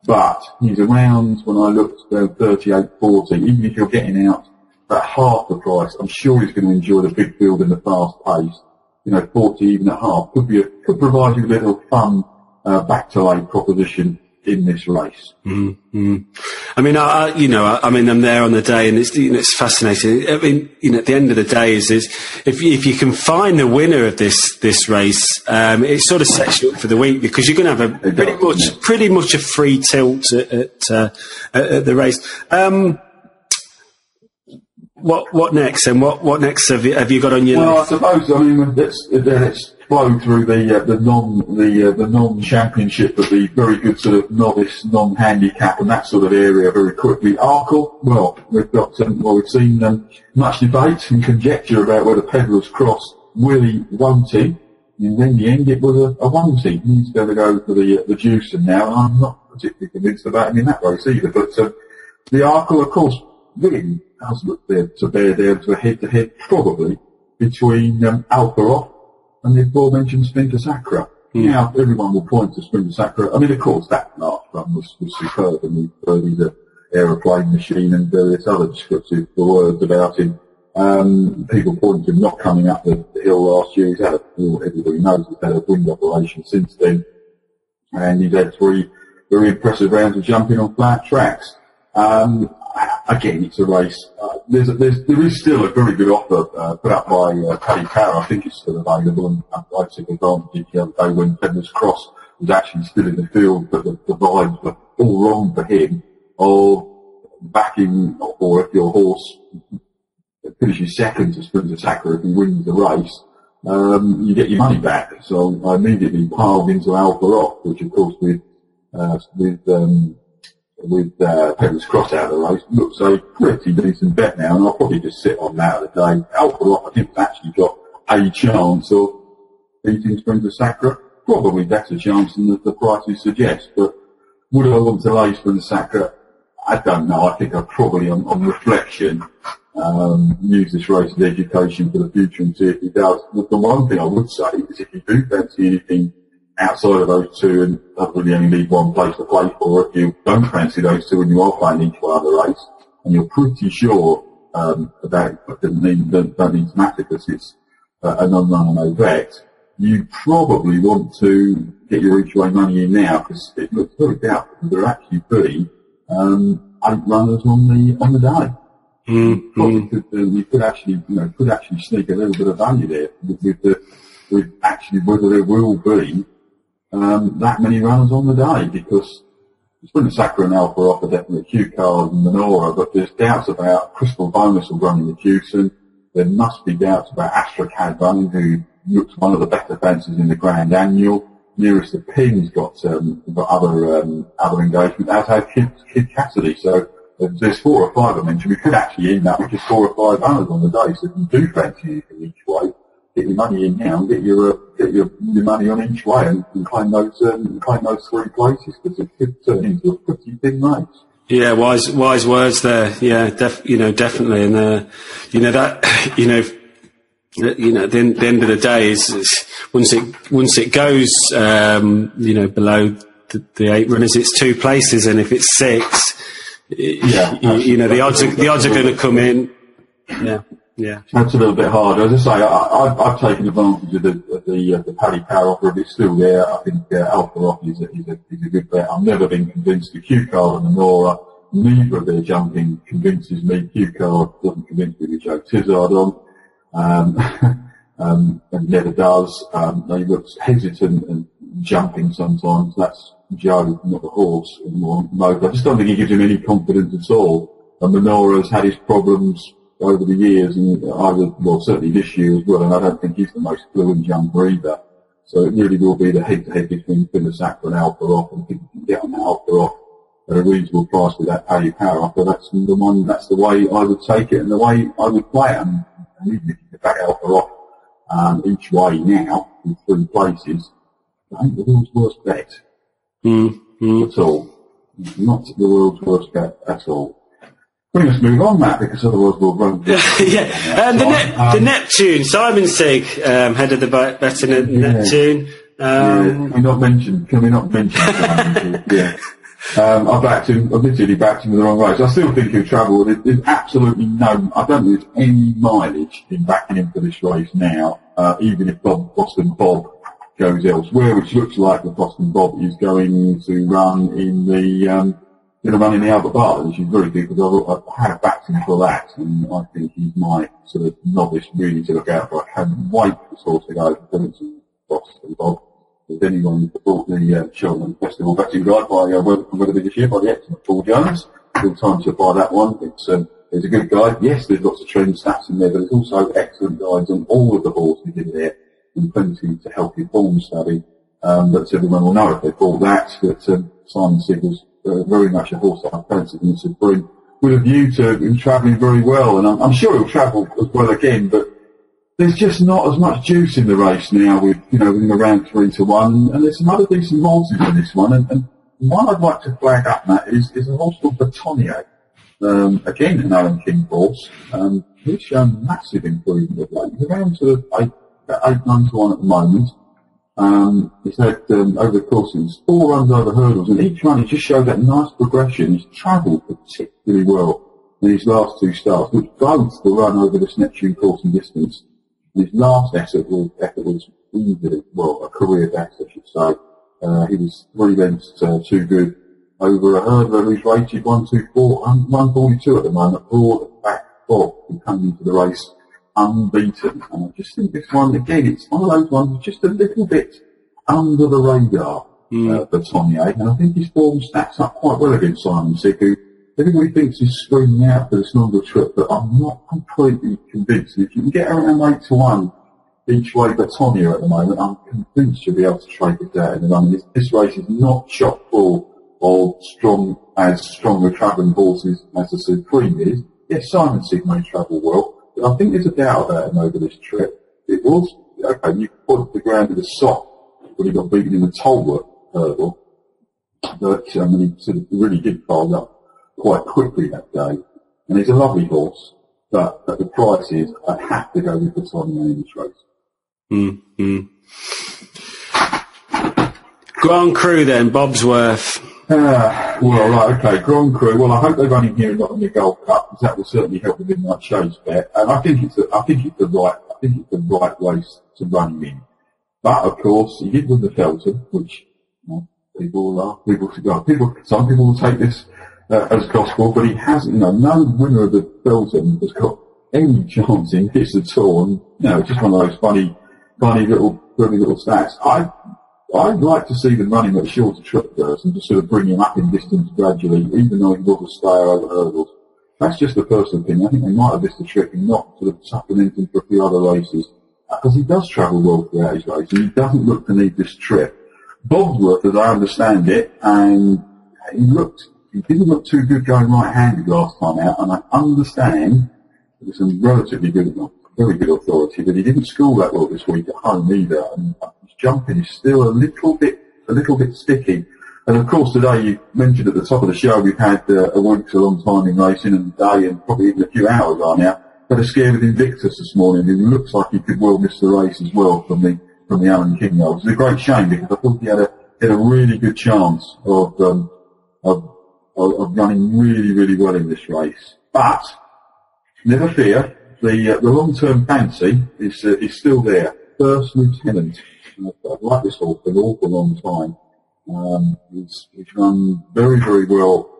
But he's around, when I looked, 38, 40. Even if you're getting out at half the price, I'm sure he's going to enjoy the big field and the fast pace. 40 even at half could provide you a little fun back to lane proposition in this race. I mean, I'm there on the day, and it's fascinating. I mean, at the end of the day, is if you can find the winner of this race, it sort of sets you up for the week, because you're going to have pretty much a free tilt at the race. What next? And what next have you got on your list? I suppose. I mean, let's flow through the non-championship, but the very good sort of novice, non-handicap, and that sort of area very quickly. Arkle. Well, we've seen much debate and conjecture about where the Pedlar's Cross Willie wanted, and in the end it was a wanted. He's going to go for the juicer now, and I'm not particularly convinced about him in that race either. But the Arkle, of course, really does look there to bear down to a head-to-head, probably, between Alperoff and the aforementioned Sprinter Sacra. Now, everyone will point to Sprinter Sacra. I mean, of course, that last run was superb, and he's the aeroplane machine and various other descriptive words about him. People point to him not coming up the hill last year. He's had everybody knows he's had a wind operation since then, and he's had 3 very impressive rounds of jumping on flat tracks. Again, it's a race. There is still a very good offer put up by Paddy Power. I think it's still available, and I took advantage the other day when Pedner's Cross was actually still in the field, but the vibes were all wrong for him of backing, or if your horse finishes second to Sprinter Sacra, if he wins the race, you get your money back. So I immediately piled into Alperoff, which of course with Pedner's Cross out of the race looks a pretty decent bet now, and I'll probably just sit on that at the day. Alperoff, I think, has actually got a chance of beating Sprinter Sacra. Probably better chance than the prices suggest, but would I want to lay Sprinter Sacra? I don't know. I think I'd probably, on reflection, use this race as education for the future and see if he does. The one thing I would say is if you do fancy anything outside of those two and don't really only need one place to play for, if you don't fancy those two and you are playing each one of the race and you're pretty sure about it, but don't need to matter because it's an unknown no vet, you probably want to get your each way money in now because it looks very doubtful there actually be 8 runners on the day. You could actually sneak a little bit of value there with actually whether there will be that many runners on the day, because Sprinter Sacra and Alperoff are definitely Q Card and Menora, but there's doubts about Crystal Bonus will run in the Jewson. There must be doubts about Astracad running, who looks one of the better fences in the Grand Annual. Nearest the Pin's got other engagement, as have Kid Cassidy. So there's 4 or 5 I mentioned. We could actually end up with just 4 or 5 runners on the day. So if you do fancy anything each way, get your money in now and get your money on each way and claim those 3 places, because it could turn into a pretty thin race. Yeah, wise words there. Yeah, definitely. And at the end of the day is once it goes below the 8 runners, it's 2 places, and if it's 6, the odds are going to come in. Yeah. That's a little bit hard. As I say, I've taken advantage of the Paddy Power offer. If it's still there, I think Alperoff is a good bet. I've never been convinced. The Q Card and the Nora, neither of their jumping convinces me. Q Card doesn't convince me with Joe Tizard on, and never does. They look hesitant and jumping sometimes. That's Joe, not the horse anymore. No, I just don't think he gives him any confidence at all. And Menora's had his problems over the years, and certainly this year as well, and I don't think he's the most fluent jumper either. So it really will be the head-to-head between Sprinter Sacra and Alperoff, and if you can get on Alperoff at a reasonable price with that Paddy Power offer, that's the way I would take it and the way I would play it. And even if you back Alperoff each way now in 3 places, I think the world's worst bet at all. Not the world's worst bet at all. We must move on, Matt, because otherwise we'll run. The Neptune, Simon Sigg, head of the betting at Neptune. Can we not mention Simon Sigg? Yeah. I've literally backed him with the wrong race. I still think he'll travel. There's absolutely I don't think there's any mileage in backing him for this race now, even if Boston Bob goes elsewhere, which looks like the Boston Bob is going to run in the Albert Bartlett, which is very good, because I have backed him for that, and I think he's my sort of novice really to look out for. I can't wait for this horse to go to Boston Bob. If anyone bought the Cheltenham Festival betting guide by Weatherby this year by the excellent Paul Jones, good time to buy that one. It's a good guide. Yes, there's lots of trend stats in there, but there's also excellent guides on all of the horses in there, and plenty to help your form study. But everyone will know if they bought that Simon Sigg was very much a horse that I fancied him to bring, with a view to him travelling very well, and I'm sure he'll travel as well again, but there's just not as much juice in the race now with, within around 3 to 1, and there's some other decent horses in this one, and one I'd like to flag up, Matt, is a horse called Batonier. Again, an Alan King horse. He's shown massive improvement of late. He's around sort of 8-9 to 1 at the moment. He's had, over the course of his 4 runs over hurdles, and each one he just showed that nice progression. He's travelled particularly well in his last 2 starts, which both the run over this Neptune course and distance. And his last effort was easily, a career best, I should say. He was 3 lengths too good over a hurdler who's rated 142 at the moment, broad back 4, and coming into the race unbeaten. And I just think this one, again, it's one of those ones just a little bit under the radar for Tonnier, and I think his form stacks up quite well against Simon Sick, who everybody thinks he's screaming out for this longer trip, but I'm not completely convinced. And if you can get around 8 to 1 each way Tonnier at the moment, I'm convinced you'll be able to trade it out in the run. This race is not chock full of stronger travelling horses as the Supreme is. Yes, Simon Sick may travel well, but I think there's a doubt about him over this trip. It was, okay, you put the ground with a sock when he got beaten in the Tolworth hurdle, but he sort of really did fold up quite quickly that day. And he's a lovely horse, but at the prices, I have to go with the Tonnier in this race. Grand Cru then, Bobsworth. Right, okay, Grand Cru. Well, I hope they run him here and not in the Gold Cup, because that will certainly help with my chase bet. And I think it's the right race to run him in. But of course, he did win the Cheltenham, which some people will take this as gospel, but he hasn't. No winner of the Cheltenham has got any chance in this at all. And it's just one of those funny little stats. I'd like to see them running at a shorter trip first and just sort of bring him up in distance gradually, even though he was a stayer over hurdles. That's just a personal opinion. I think they might have missed a trick and not sort of supplementing for a few other races, because he does travel well throughout his race and he doesn't look to need this trip. Bobsworth, as I understand it, and he didn't look too good going right-handed last time out, and I understand there's some relatively good, very good authority, but he didn't score that well this week at home either, and his jumping is still a little bit sticky. And of course today, you mentioned at the top of the show, we've had a week's a long time in racing, and today, and probably even a few hours are now, had a scare with Invictus this morning, who looks like he could well miss the race as well from the Alan King yard. It's a great shame, because I thought he had a really good chance of running really, really well in this race. But never fear, the long-term fancy is still there. First Lieutenant. I've liked this horse for an awful long time. He's run very, very well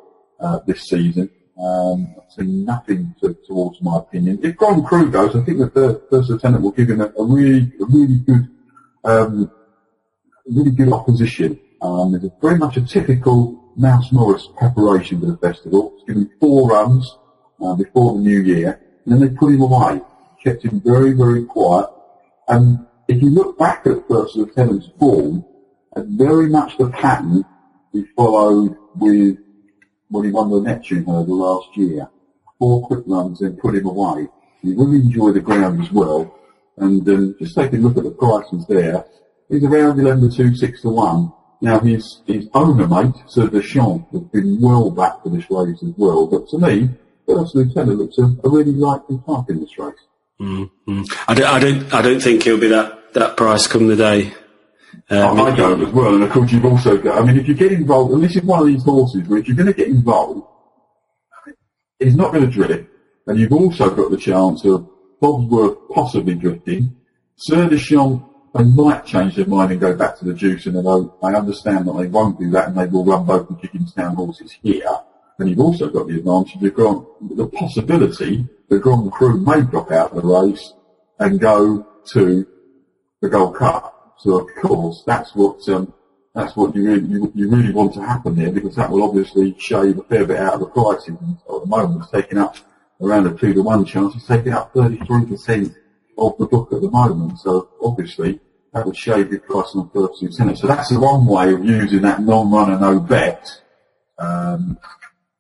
this season. I've seen nothing towards my opinion. If Grand Cru goes, I think the First Lieutenant will give him a really good opposition. It's very much a typical Mouse Morris preparation for the festival. It's given him 4 runs before the new year, and then they put him away. Kept him very, very quiet. And if you look back at First Lieutenant's form, it's very much the pattern he followed with when he won the Neptune hurdle last year. 4 quick runs, then put him away. He really enjoyed the ground as well. And just taking a look at the prices there, he's around 11 to 2, 6 to 1. Now his owner mate, Sir Deschamps, has been well back for this race as well. But to me, First Lieutenant looks a really likely type in this race. I don't think he'll be that price come the day. I don't as well, and of course you've also got, if you get involved, and this is one of these horses where if you're going to get involved, he's not going to drift, and you've also got the chance of Bobsworth possibly drifting. Sir Deschamps, they might change their mind and go back to the juice, and I understand that they won't do that, and they will run both the Dickinstown horses here. And you've also got the advantage of the possibility that Grand Cru may drop out of the race and go to the Gold Cup. So of course that's what you really want to happen there, because that will obviously shave a fair bit out of the prices. And at the moment it's taking up around a 2 to 1 chance. It's taking up 33% of the book at the moment. So obviously that would shave your price on First Lieutenant. So that's the one way of using that non-runner, no bet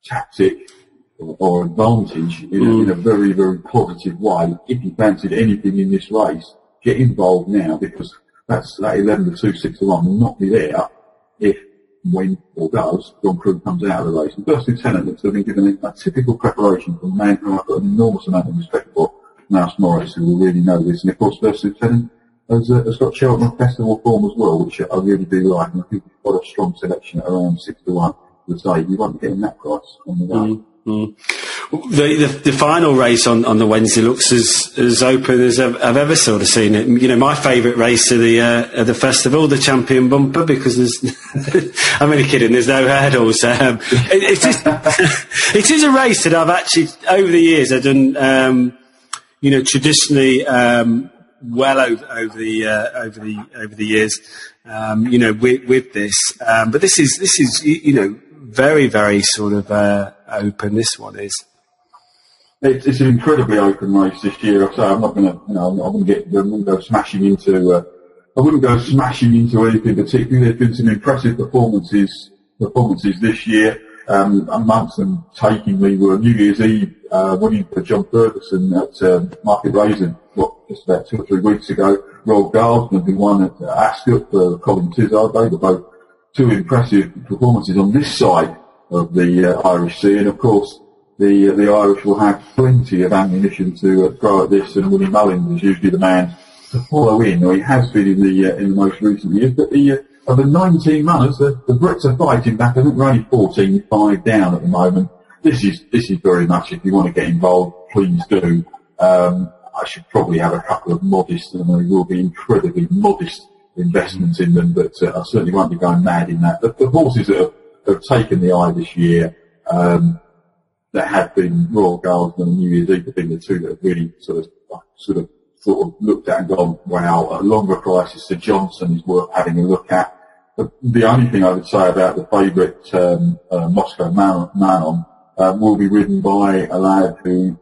tactic or advantage in a very, very positive way. If you fancied anything in this race, get involved now, because that 11 to 2, 6 to 1 will not be there if, when, or does, John Krug comes out of the race. And First Lieutenant looks to have been given a typical preparation from a man who I've got an enormous amount of respect for, Mouse Morris, who will really know this. And of course, First Lieutenant has got Cheltenham Festival form as well, which I really do like. And I think he's got a strong selection at around 6 to 1. To say you won't be getting that price on the day. The final race on the Wednesday looks as open as I've ever sort of seen it. You know, my favourite race of the festival, the Champion Bumper, because there's I'm only kidding. There's no hurdles. It is a race that I've actually over the years I've done. You know, traditionally well over the years. You know, with this, but this is you know, very, very sort of open. This one is. It's an incredibly open race this year. So I'm not going to, I wouldn't go smashing into. I wouldn't go smashing into anything particularly. There's been some impressive performances this year. Amongst them, takingly, were New Year's Eve winning for John Ferguson at Market Raisin, just about 2 or 3 weeks ago. Royal Guardsman, who won at Ascot for Colin Tizard. They were both 2 impressive performances on this side of the Irish Sea, and of course the Irish will have plenty of ammunition to throw at this, and Willie Mullins is usually the man to follow in, or he has been in the most recent years. But of the 19 runners, the Brits are fighting back. I think we're only 14-5 down at the moment. This is very much, if you want to get involved, please do. I should probably have a couple of modest, and they will be incredibly modest investments in them, but I certainly won't be going mad in that. The horses that have taken the eye this year, that have been Royal Guardsman and New Year's Eve, have been the 2 that have really sort of looked at and gone, wow, at longer prices, Sir Johnson is worth having a look at. But the only thing I would say about the favourite Moscow Manon will be ridden by a lad who,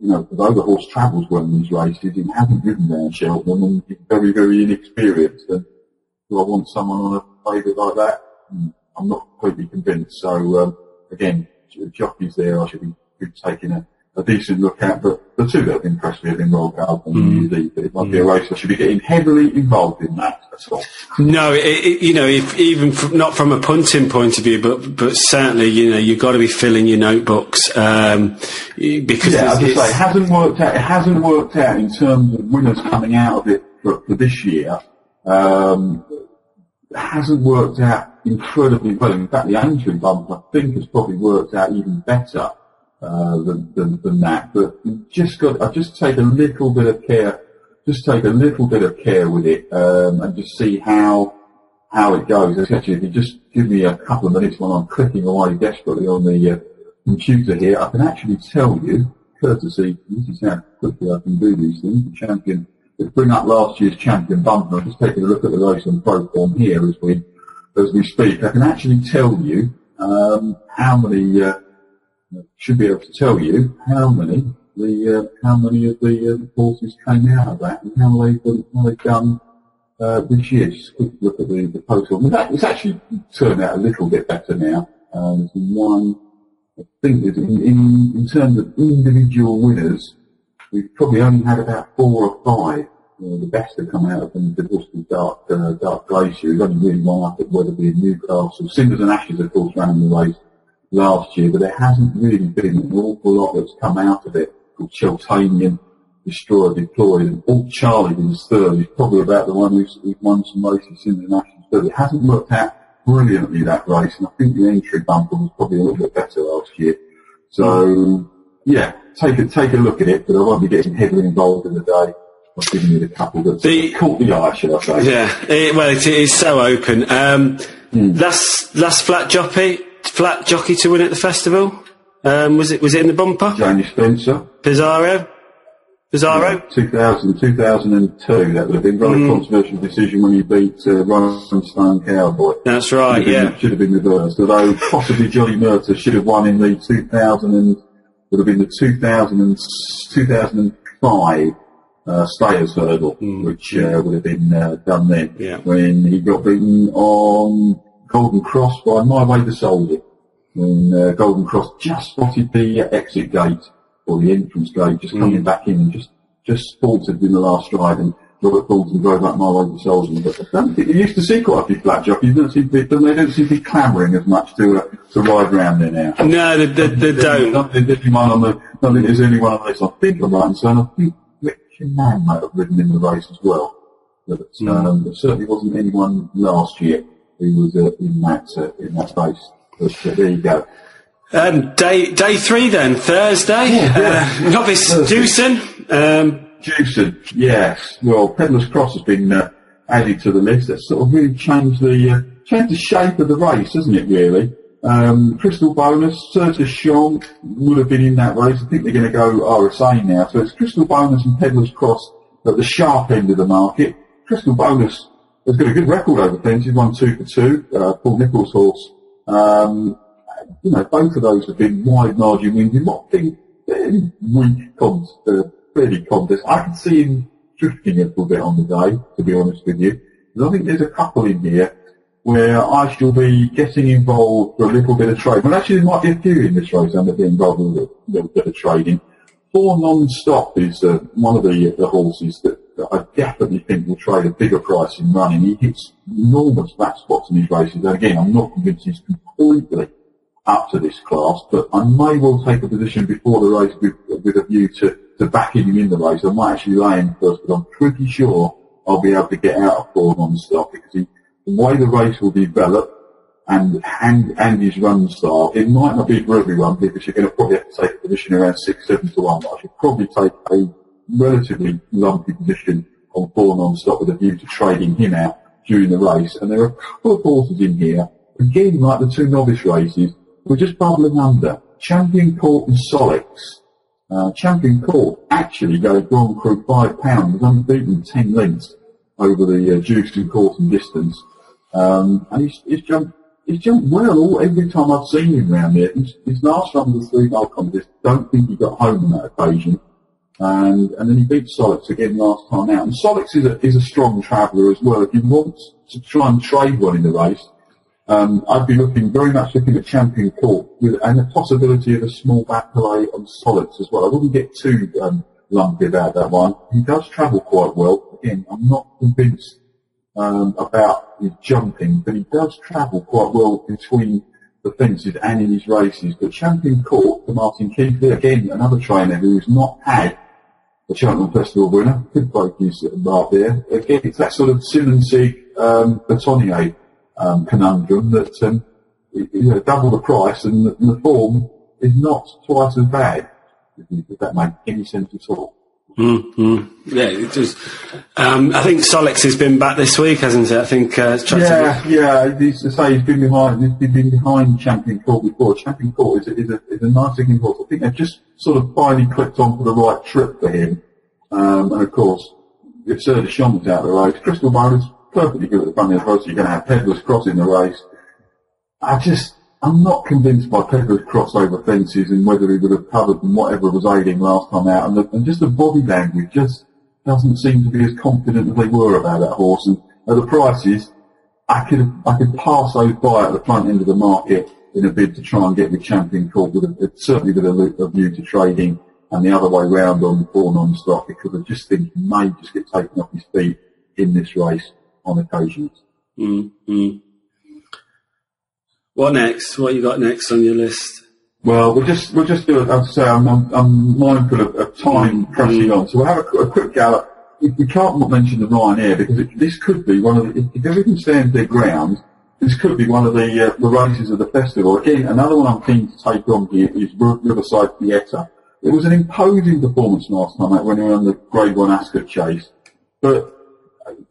you know, although the horse travels well in these races, he hasn't ridden around Cheltenham and he's very, very inexperienced. And do I want someone on a favourite like that? I'm not completely convinced. So, again, jockeys there I should be taking a decent look at, but the 2 that have impressed me have been Royal Guardsman and New Year's Eve, but it might be a race I should be getting heavily involved in that at all. No, you know, if even not from a punting point of view, but certainly, you know, you've got to be filling your notebooks, because as I say, it hasn't worked out. It hasn't worked out in terms of winners coming out of it for this year. It hasn't worked out incredibly well. In fact, the Aintree bump I think has probably worked out even better than that. But I just take a little bit of care. Just take a little bit of care with it, and just see how it goes. Actually, if you just give me a couple of minutes while I'm clicking away desperately on the computer here, I can actually tell you, courtesy, this is how quickly I can do these things. The champion, let's bring up last year's champion bumper. I'm just taking a look at the race on Proform here as we speak. I can actually tell you how many. Should be able to tell you how many of the horses came out of that and how they've done this year. Just a quick look at the total. It's actually turned out a little bit better now. There's one, I think, in terms of individual winners, we've probably only had about 4 or 5. The best have come out of them. The horse called Dark Glacier. He's only really one up at Weatherby in Newcastle. Cinders and Ashes, of course, ran in the race last year, but there hasn't really been an awful lot that's come out of it. Called Cheltenham, Destroyer Deployed, and Alt Charlie in his 3rd. He's probably about the one who's won some races in the national third. It hasn't worked out brilliantly, that race, and I think the Entry bumper was probably a little bit better last year. So, yeah, take a look at it, but I won't be getting heavily involved in the day. I've given you the couple that caught the eye, should I say. Yeah, it is so open. Last flat jockey to win at the festival. Was it in the bumper? Jamie Spencer. Pizarro. Yeah, 2002. That would have been very controversial decision when he beat Ryan Stone Cowboy. That's right. Should have been reversed. Although possibly Johnny Murta should have won in the 2005 Stayers Hurdle, which would have been done then when he got beaten on Golden Cross by My Way to Soldier. when Golden Cross just spotted the exit gate, or the entrance gate, just coming back in and just faltered in the last stride, and Robert Fulton drove up my way to Solsden. But I don't think you used to see quite a few flat jockeys. They don't seem to be clamouring as much to ride round there now. No, they don't. Not think there's anyone on this. I think I'm right in saying I think Richard Mann might have ridden in the race as well. But there certainly wasn't anyone last year who was in that race. But there you go. Day 3 then, Thursday. Novice Dewson. Dewson, yes. Well, Pedlar's Cross has been added to the list. That's sort of really changed the shape of the race, hasn't it, really? Crystal Bonus, Certis Chong would have been in that race. I think they're going to go RSA now. So it's Crystal Bonus and Pedlar's Cross at the sharp end of the market. Crystal Bonus has got a good record over fences, won 2 for 2, Paul Nicholls' horse. Both of those have been wide margin wins in what been fairly weak contest. I can see him drifting a little bit on the day, to be honest with you. But I think there's a couple in here where I shall be getting involved for a little bit of trade. Well, actually, there might be a few in this race I'm going to be involved with a little bit of trading. 4 Non-Stop is one of the horses that I definitely think will trade a bigger price in running. He hits enormous flat spots in his races. And again, I'm not convinced he's completely up to this class, but I may well take a position before the race with a view to backing him in the race. I might actually lay him first, but I'm pretty sure I'll be able to get out of 4 Non-Stop because the way the race will develop and his run style, it might not be for everyone because you're going to probably have to take a position around 6-7 to 1, but I should probably take a relatively lumpy position on 4 Non-Stop with a view to trading him out during the race. And there are a couple of horses in here, again like the 2 novice races, we're just bubbling under. Champion Court and Solix. Champion Court actually gave Grand Cru £5, was only beaten 10 lengths over the Dewson Court and distance. And he's jumped well every time I've seen him round there. His last run of the 3-mile contest, don't think he got home on that occasion. And then he beat Solix again last time out. And Solix is a strong traveller as well. If you want to try and trade one in the race, I'd be very much looking at Champion Court and the possibility of a small back delay on Solix as well. I wouldn't get too lumpy about that one. He does travel quite well. Again, I'm not convinced about his jumping, but he does travel quite well between the fences and in his races. But Champion Court for Martin Keith, again, another trainer who has not had a Cheltenham Festival winner, could break his mark there. Again, it's that sort of Simonsig, Batonier conundrum that double the price and the form is not twice as bad, if that makes any sense at all. Yeah, it does. I think Solix has been back this week, hasn't it? I think he's been behind Champion Court before. Champion Court is a nice looking horse. I think they've just sort of finally clicked on for the right trip for him. And of course, if Sir Deschamps out of the race, Crystal Bonus perfectly good at the front of the race. You're going to have Pedlar's Cross in the race. I'm not convinced by Pedlar's Cross over fences and whether he would have covered and whatever was aiding last time out. And just the body language just doesn't seem to be as confident as they were about that horse. And at the prices, I could pass those by at the front end of the market in a bid to try and get the Champion Court certainly with a view to trading, and the other way round on 4 Non-Stop, because I just think he may just get taken off his feet in this race on occasions. What next? What you got next on your list? Well, we'll just do it. As I say, I'm mindful of time pressing on, so we'll have a quick gallop. We can't not mention the Ryanair because this could be one of the, if everything stands their ground, this could be one of the races of the festival. Again, another one I'm keen to take on here is Riverside Theatre. It was an imposing performance last time out when he won the Grade 1 Ascot Chase, but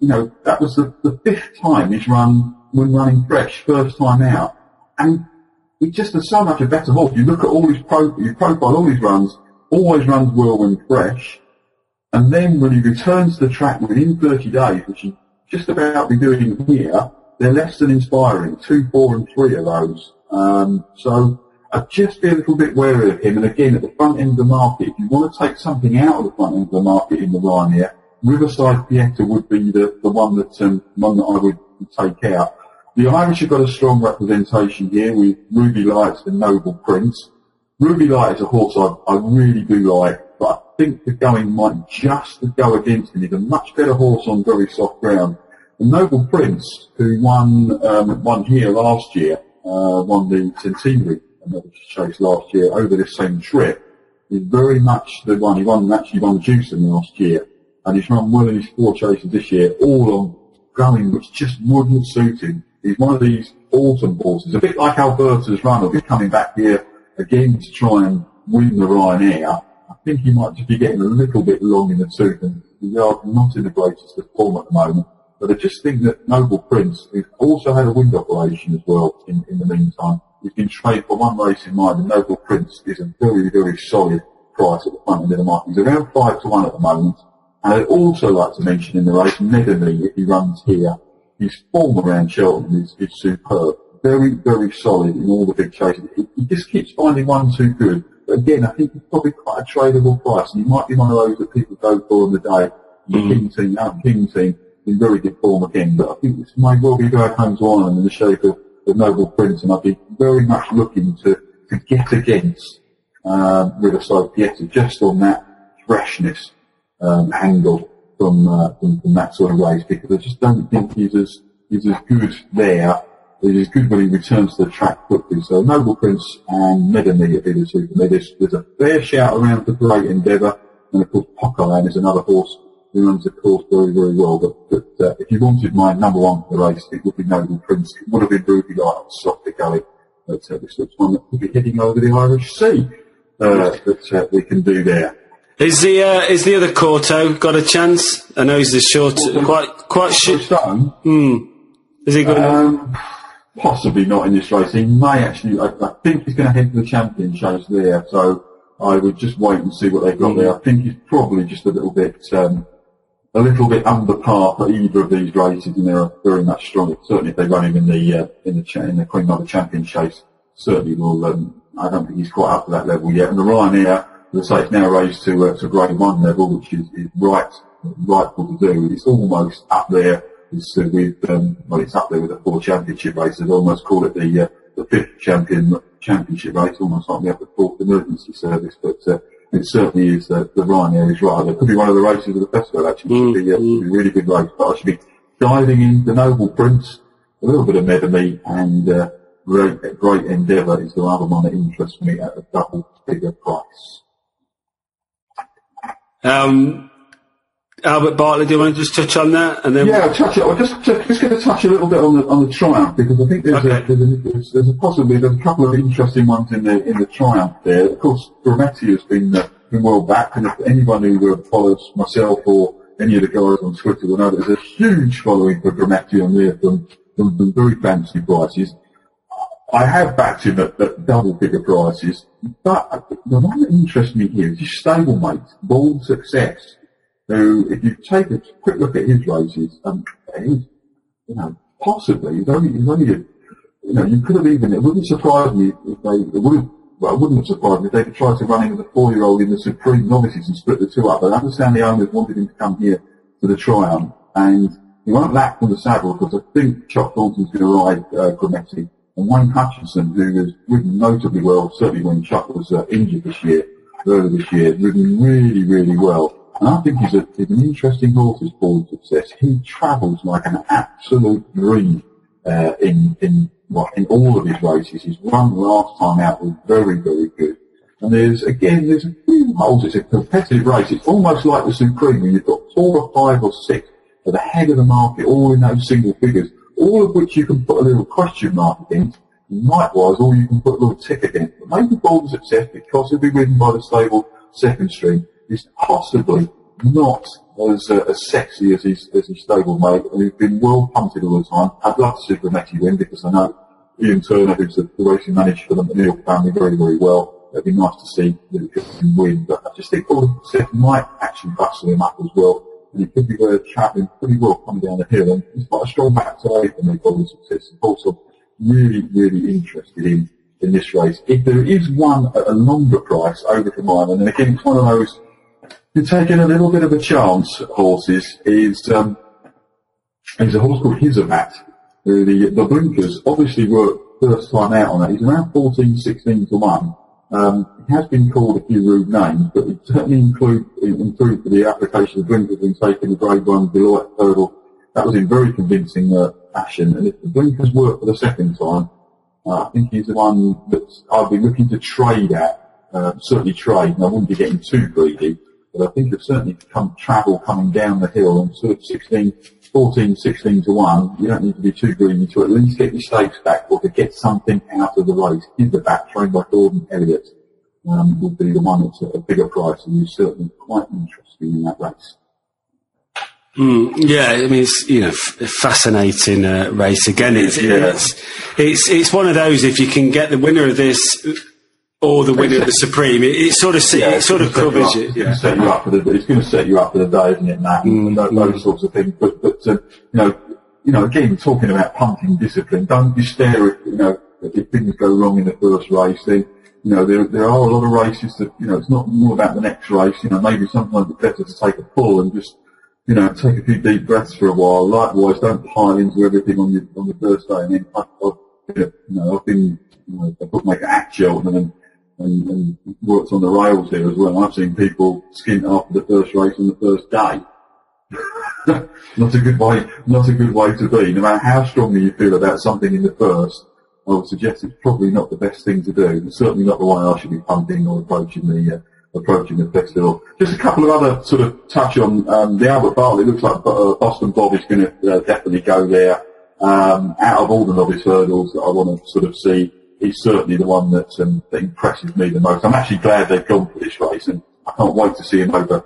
that was the 5th time he's run when running fresh, first time out. And he just is so much a better horse. You look at all his profile, all his runs, always runs well when fresh. And then when he returns to the track within 30 days, which he just about be doing here, they're less than inspiring. 2, 4 and 3 of those. So I'd just be a little bit wary of him. And again, at the front end of the market, if you want to take something out of the front end of the market in the Ryanair, Riverside Theatre would be the one that I would take out. The Irish have got a strong representation here with Ruby Light and Noble Prince. Ruby Light is a horse I really do like, but I think the going might just go against him. He's a much better horse on very soft ground. And Noble Prince, who won here last year, won the Centenary another chase last year over this same trip, is very much the one. He actually won the Jewson last year, and he's run well in his 4 chases this year, all on going which just wouldn't suit him. He's one of these autumn horses, a bit like Alberta's run. He'll be coming back here again to try and win the Ryanair. I think he might just be getting a little bit long in the tooth, and he's not in the greatest of form at the moment. But I just think that Noble Prince, who's also had a wind operation as well in the meantime, he's been trained for one race in mind, and Noble Prince is a very, very solid price at the front end of the market. He's around 5-1 at the moment. And I'd also like to mention in the race, Medemy, if he runs here, his form around Cheltenham is superb. Very, very solid in all the big chases. He just keeps finding one too good. But again, I think he's probably quite a tradable price, and he might be one of those that people go for on the day. The King team, in very good form again. But I think this may well be going home to Ireland in the shape of the Noble Prince, and I'd be very much looking to get against Riverside Pieta just on that freshness angle from that sort of race, because I just don't think he's as good there. He's as good when he returns to the track quickly. So Noble Prince and Medemy are the two. There's a fair shout around for Great Endeavour, and of course Pocolan is another horse who runs the course very, very well. But if you wanted my number one for the race, it would be Noble Prince. It would have been Ruby Light on Soft Gully. But this looks one that could be heading over the Irish Sea that we can do there. Is the other Corto got a chance? I know he's the short, quite short. Is he going? Possibly not in this race. He may actually. I think he's going to head to the champion chase there. So I would just wait and see what they've got there. I think he's probably just a little bit under par for either of these races, and they're very much strong. Certainly, if they run him in the Queen Mother Champion chase, certainly will. I don't think he's quite up to that level yet. And the Ryanair, as I say, it's now raised to Grade 1 level, which is rightful to do. It's almost up there. It's up there with the 4 championship races. I'd almost call it the 5th championship race, almost like we have the 4th emergency service. But it certainly is the Ryanair is right. It could be one of the races of the festival. Actually, should be a really good race. But I should be diving in the Noble Prince, a little bit of Medemy, and Great Endeavour is the other one that interests me at a double-figure price. Albert Bartley, do you want to just touch on that? And then I'll touch it. I'm just going to touch a little bit on the Triumph, because I think there's a couple of interesting ones in the Triumph there. Of course, Grametti has been well back, and if anyone who follows myself or any of the guys on Twitter will know that there's a huge following for Grametti on there from very fancy prices. I have backed him at double-figure prices, but the one that interests me here is his stablemate, Bald Success, who, if you take a quick look at his races, possibly, he's only you could have even, it wouldn't surprise me if it wouldn't have surprised me if they could try to run him as a 4-year-old in the Supreme Novices and split the two up. But I understand the owners wanted him to come here to the Triumph, and he won't lack from the saddle, because I think Chuck Thornton's going to ride Grametti. And Wayne Hutchinson, who has ridden notably well, certainly when Chuck was injured earlier this year, ridden really, really well. And I think he's an interesting horse, as Bald Success. He travels like an absolute dream in all of his races. His run last time out was very, very good. And there's a few holes. It's a competitive race. It's almost like the Supreme, where you've got 4 or 5 or 6 at the head of the market, all in those single figures, all of which you can put a little question mark against, likewise, or you can put a little tick against. But maybe Bald Success, because he'll be ridden by the stable second string, is possibly not as sexy as his stable mate, and he's been well punted all the time. I'd love to see Grametti win, because I know Ian Turner, who's the racing manager for the McNeil family, very, very well. It'd be nice to see that he could win, but I just think Bald Success might actually bustle him up as well. And he could be travelling pretty well coming down the hill, and he's got a strong back today for me, Bald Success. I'm also really, really interested in this race. If there is one at a longer price over from Ireland, and again, it's one of those, you're taking a little bit of a chance, horses, is a horse called Hizamat, The blinkers obviously worked first time out on that. He's around 14, 16 to 1. It has been called a few rude names, but it certainly improved for the application of blinkers when taking the grade 1 Deloitte hurdle. That was in very convincing fashion, and if the blinkers work for the second time, I think he's the one that I'd be looking to trade at, certainly trade, and I wouldn't be getting too greedy, but I think it's certainly travel coming down the hill, and sort of 14, 16 to 1, you don't need to be too greedy to at least get your stakes back or to get something out of the race. In the back, trained by Gordon Elliott, would be the one that's at a bigger price, and he's certainly quite interesting in that race. Yeah, I mean, it's, fascinating race. Again, it's one of those, if you can get the winner of this or the winner of the Supreme, it sort of covers it. It's going to set you up for the day, isn't it, Matt? Those sorts of things. But again, talking about punting discipline, don't despair if things go wrong in the first race. Then, there are a lot of races that, it's not more about the next race. Maybe sometimes it's better to take a pull and just, take a few deep breaths for a while. Likewise, don't pile into everything on the first day. I mean, I've been a bookmaker at Cheltenham and worked on the rails there as well. I've seen people skint after the first race on the first day. Not a good way to be. No matter how strongly you feel about something in the first, I would suggest it's probably not the best thing to do. It's certainly not the way I should be punting or approaching the festival. Just a couple of other sort of touch on the Albert Bartlett. It looks like Boston Bob is going to definitely go there. Out of all the novice hurdles that I want to sort of see, he's certainly the one that impresses me the most. I'm actually glad they've gone for this race, and I can't wait to see him over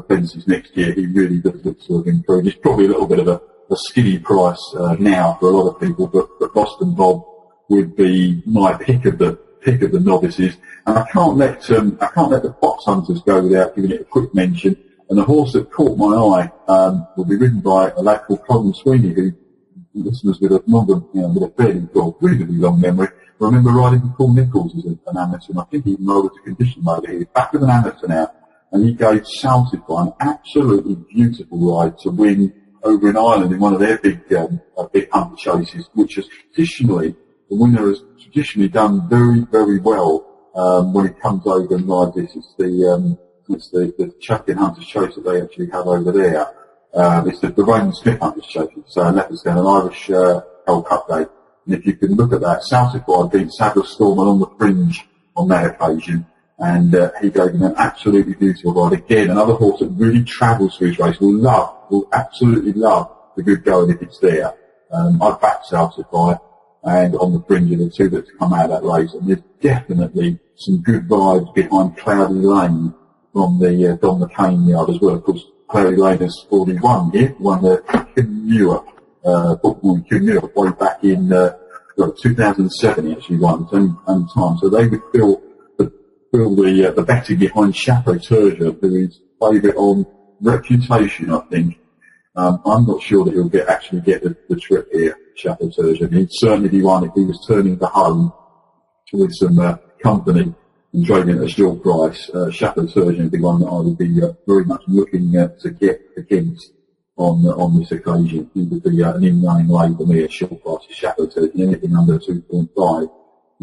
fences next year. He really does look to have improved. He's probably a little bit of a skinny price now for a lot of people, but Boston Bob would be my pick of the novices. And I can't let the Fox Hunters go without giving it a quick mention. And the horse that caught my eye will be ridden by a lad called Colin Sweeney, who listeners with a fairly reasonably long memory remember riding for Paul Nicholls as an amateur, and I think he even rode as a condition motor. He's back with an amateur now, and he gave Saltify an absolutely beautiful ride to win over in Ireland in one of their big hunter chases, which has traditionally, the winner has traditionally done very, very well when it comes over and rides this. It's the Champion Hunters Chase that they actually have over there. It's the Raymond Smith Hunters Chase. So Leopardstown, an Irish World Cup day. And if you can look at that, Saltify beat Sadler Storm along the fringe on that occasion, and he gave him an absolutely beautiful ride. Again, another horse that really travels through his race, will absolutely love the good going if it's there. I've backed Saltify, and on the fringe of the two that's come out of that race, and there's definitely some good vibes behind Cloudy Lane from the Don McCain yard as well. Of course, Cloudy Lane has already won the Kim Muir, football in Kim Muir way back in 2007. He actually won at the same time. So they would fill the betting behind Chateau Turgeon, who is favourite on reputation, I think. I'm not sure that he'll actually get the trip here, Chateau Turgeon. He'd certainly be one if he was turning to home with some company and trading at a short price. Chateau Turgeon would be one that I would be very much looking to get against on this occasion. He would be an in-running lay for me at short price of Chateau Turgeon. Anything under 2.5,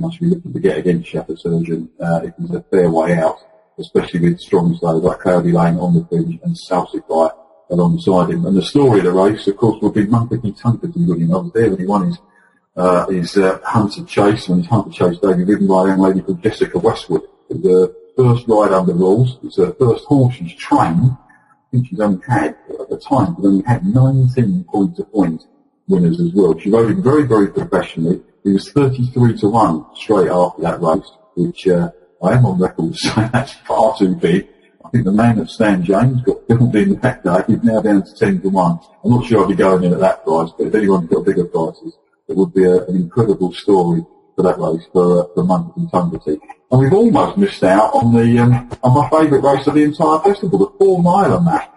I should be looking to get against Chateau Turgeon if there's a fair way out, especially with strong stalls like Cloudy Lane on the fringe and Saltify alongside him. And the story of the race, of course, will be Munkety Tunkety winning. I was there when he won his Hunter Chase, and his Hunter Chase day be ridden by a young lady called Jessica Westwood. The first ride under rules. It's her first horse she's trained. I think she's only had, at the time, she's only had 19 point-to-point winners as well. She rode him very, very professionally. He was 33 to 1 straight after that race, which I am on record saying that's far too big. I think the man at Stan James got filled in that day. He's now down to 10 to 1. I'm not sure I'll be going in at that price, but if anyone's got bigger prices, it would be an incredible story for that race for Munkety Tunkety. And we've almost missed out on my favourite race of the entire festival, the 4 miler match.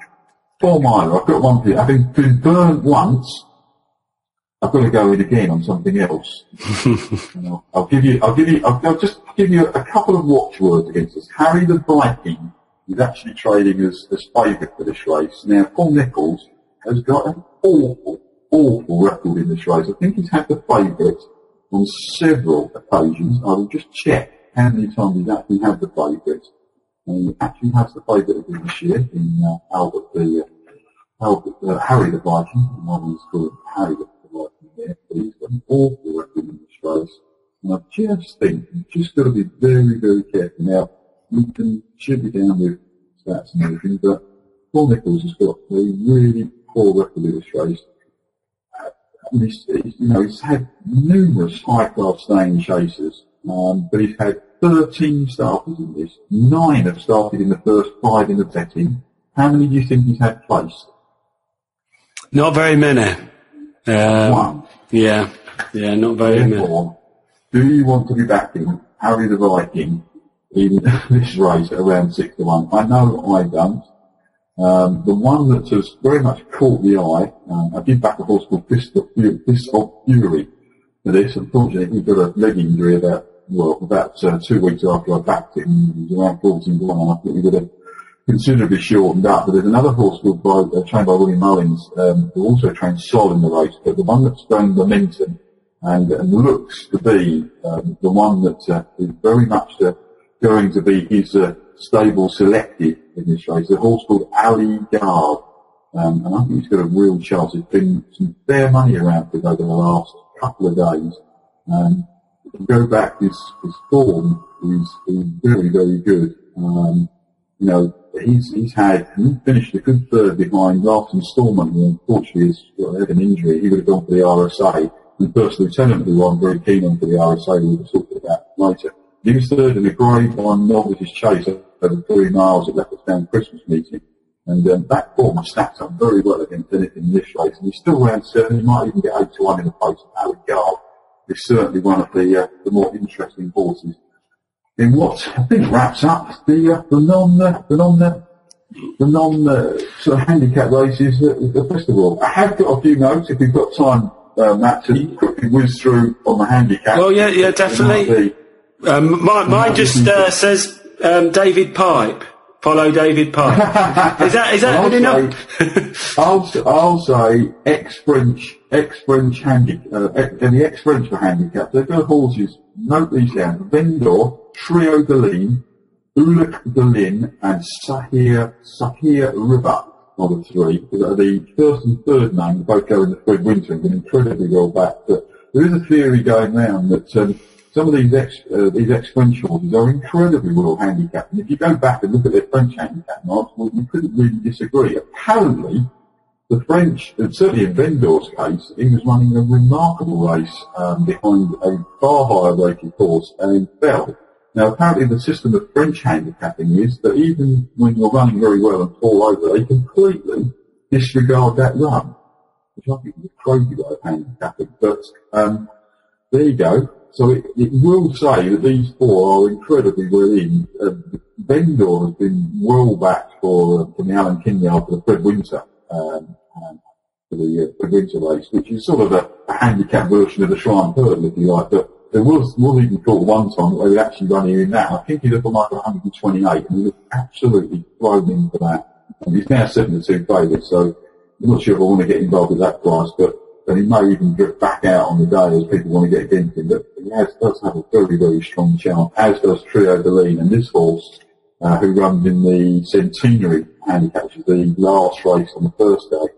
4 miler. I've got one for you. Having been burned once, I've got to go in again on something else. I'll just give you a couple of watchwords against this. Harry the Viking is actually trading as favourite for this race. Now, Paul Nicholls has got an awful awful record in this race. I think he's had the favourite on several occasions. I will just check how many times he's actually had the favourite. And he actually has the favourite of this year in Harry the Viking. One is called Harry the Viking there. But he's got an awful record in this race. And I just think you've just got to be very, very careful. Now, we can shoot it down with stats and everything, but Paul Nicholls has got a really poor record in this race. He's had numerous high-class staying chasers, but he's had 13 starters in this. 9 have started in the first 5 in the betting. How many do you think he's had placed? Not very many. 1. Yeah, not very many. Do you want to be backing Harry the Viking in this race at around 6 to 1? I know I don't. The one that has very much caught the eye, I did back a horse called Fist of Fury for this. Unfortunately, he got a leg injury about 2 weeks after I backed it, and he was around 14 to 1, and I think he would have considerably shortened up. But there's another horse trained by William Mullins, who also trained Sol in the race, but the one that's gained momentum and looks to be the one that is very much going to be his stable selected in this race. A horse called Ali Guard, and I think he's got a real chance. There's been some fair money around for it over the last couple of days. If you go back, his form is very, very good. He finished a good third behind last instalment, and unfortunately he's had an injury. He would have gone for the RSA. And First Lieutenant, who I'm very keen on for the RSA, we'll talk about later. He was third in a Grade 1 novices chase over 3 miles at Leopardstown Christmas meeting. And that form stacked up very well against anything in this race. And he's still around 7. He might even get 8 to 1 in the place of Ali Guard. He's certainly one of the more interesting horses. In what I think wraps up the non sort of handicap races at the festival. I have got a few notes if we've got time, Matt, to quickly whiz through on the handicap. Well, yeah, definitely. Mine just says David Pipe. Follow David Pipe. Is that good enough? I'll say ex-French handicap, and the ex-French for handicap. They've got horses. Note these down: Vendor, Trio de Lin, Uluk de Lin, and Sahir River are the 3. The first and third name both go in the Fred Winter and been incredibly well backed. But there is a theory going round that some of these ex-French horses are incredibly well handicapped. And if you go back and look at their French handicap marks, well, you couldn't really disagree. Apparently, the French, and certainly in Vendor's case, he was running a remarkable race behind a far higher rated horse and he fell. Now, apparently the system of French handicapping is that even when you're running very well and fall over, they completely disregard that run, which I think is a crazy way of handicapping. But there you go. So it will say that these 4 are incredibly well in. Vendor has been well backed from the Alan Kinyard for the Fred Winter, for the Fred Winter race, which is sort of a handicap version of the Shrine Hurdle, if you like. But there was even thought one time that they would actually run here in that. I think he looked like 128, and he was absolutely thrown in for that. And he's now 7 to 2 favourite, so I'm not sure if I want to get involved with that price, but he may even drift back out on the day as people want to get against him. But he does have a very, very strong chance, as does Trio de Lin. And this horse, who runs in the Centenary handicap, which is the last race on the first day,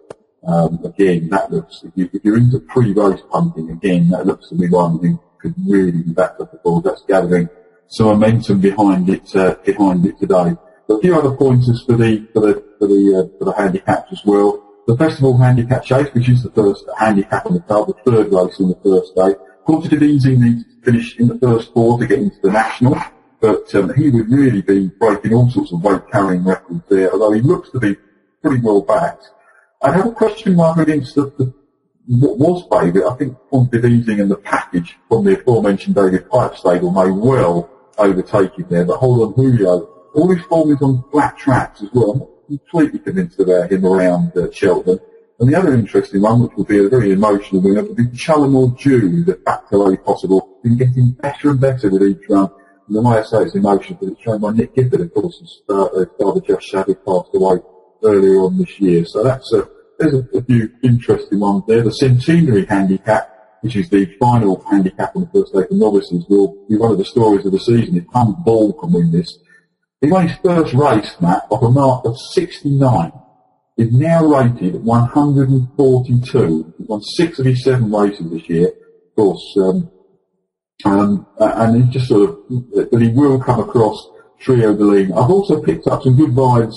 again, that looks, if you're into pre-race pumping, again, that looks to be one who could really be backed up the board. That's gathering some momentum behind it today. But a few other pointers for the handicaps as well. The Festival Handicap Chase, which is the first handicap on the card, the third race on the first day. Quantitative Easy needs to finish in the first 4 to get into the National, but he would really be breaking all sorts of weight-carrying records there, although he looks to be pretty well backed. I have a question mark against what was favourite. I think Quantitative Easing and the package from the aforementioned David Pipe stable may well overtake him there, but hold on, Julio. All his form is on flat tracks as well. I'm not completely convinced about him around Cheltenham. And the other interesting one, which will be a very emotional winner, would be Chalamour Dew, the back to way possible. Been getting better and better with each run. And the way I say it's emotional, but it's shown by Nick Gifford, of course, his father Jeff Shadid passed away earlier on this year. So that's a few interesting ones there. The Centenary Handicap, which is the final handicap on the first day for novices, will be one of the stories of the season. If Hunt Ball can win this. He won his first race, Matt, off a mark of 69. He's now rated 142. He's won 6 of his 7 races this year, of course. And he just sort of, that he will come across Trio de Lean. I've also picked up some good vibes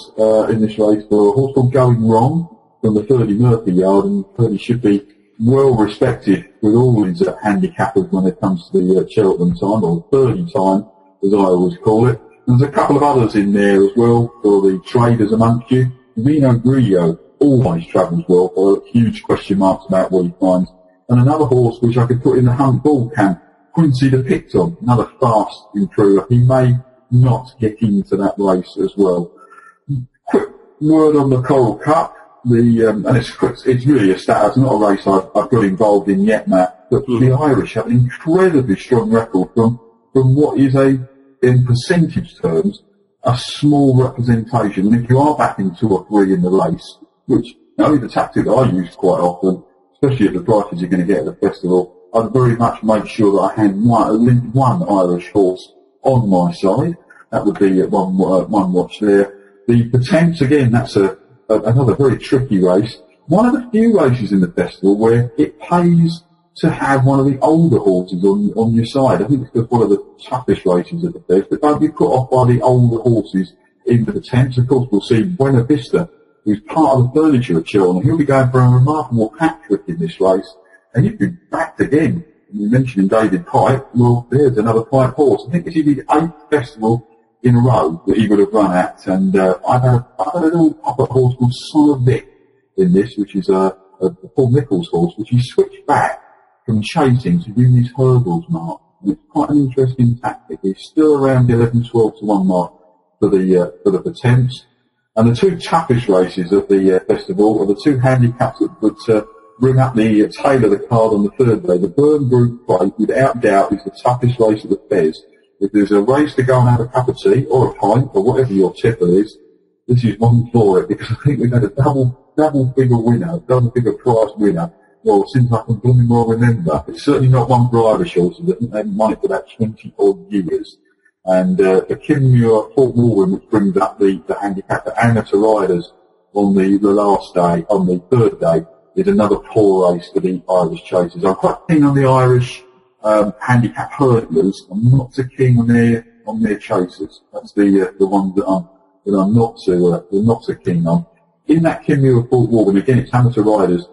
in this race for a horse called Going Wrong from the 30 Murphy yard, and he should be well respected with all his handicappers when it comes to the Cheltenham time, or 30 time, as I always call it. There's a couple of others in there as well for the traders amongst you. Vino Grillo always travels well, for huge question marks about what he finds. And another horse which I could put in the Hunt Ball camp, Quincy the Picton, another fast improver. He may not get into that race as well. Quick word on the Coral Cup. And it's really a stat. It's not a race I've got involved in yet, Matt. But the Irish have an incredibly strong record from what is in percentage terms, a small representation. And if you are backing 2 or 3 in the race, which the tactic that I use quite often, especially at the prices you're going to get at the festival, I'd very much make sure that I had at least one Irish horse on my side. That would be one watch there. The Potence, again, that's another very tricky race. One of the few races in the festival where it pays to have one of the older horses on your side. I think it's one of the toughest races at the fest, but don't be put off by the older horses in the Potence. Of course, we'll see Buena Vista, who's part of the furniture at Cheltenham. He'll be going for a remarkable hat trick in this race. And you've been backed again. You mentioned David Pipe. Well, there's another Pipe horse. I think this is his 8th festival in a row that he would have run at. And I've had a little puppet horse called Son of Vic in this, which is a Paul Nichols horse, which he switched back from chasing to doing his hurdles mark. And it's quite an interesting tactic. He's still around the 11-12 to 1 mark for the Potence. And the 2 toughest races of the festival are the 2 handicaps that bring up the tail of the card on the 3rd day. The Burn Group Plate, without doubt, is the toughest race of the Fez. If there's a race to go and have a cup of tea, or a pint, or whatever your tipper is, this is one for it, because I think we've had a double figure prize winner, well, since I can blooming well remember. It's certainly not one for Irish horses. I think they've won it for about 20 odd years. And the Kinmure Fort Morgan, which brings up the handicap for amateur riders on the last day, on the 3rd day, is another poor race for the Irish chasers. I'm quite keen on the Irish handicap hurdlers. I'm not so keen on their chasers. That's the ones that I'm not so keen on. In that Kinmure Fort Morgan, again, it's amateur riders.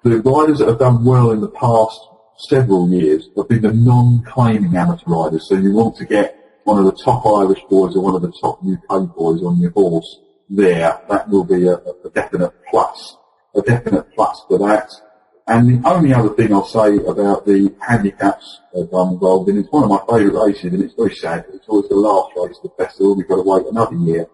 The riders that have done well in the past several years have been the non-claiming amateur riders. So you want to get one of the top Irish boys or one of the top UK boys on your horse there. That will be a definite plus. A definite plus for that. And the only other thing I'll say about the handicaps that I'm involved in, it's one of my favourite races, and it's very sad. It's always the last race of the festival. We've got to wait another year,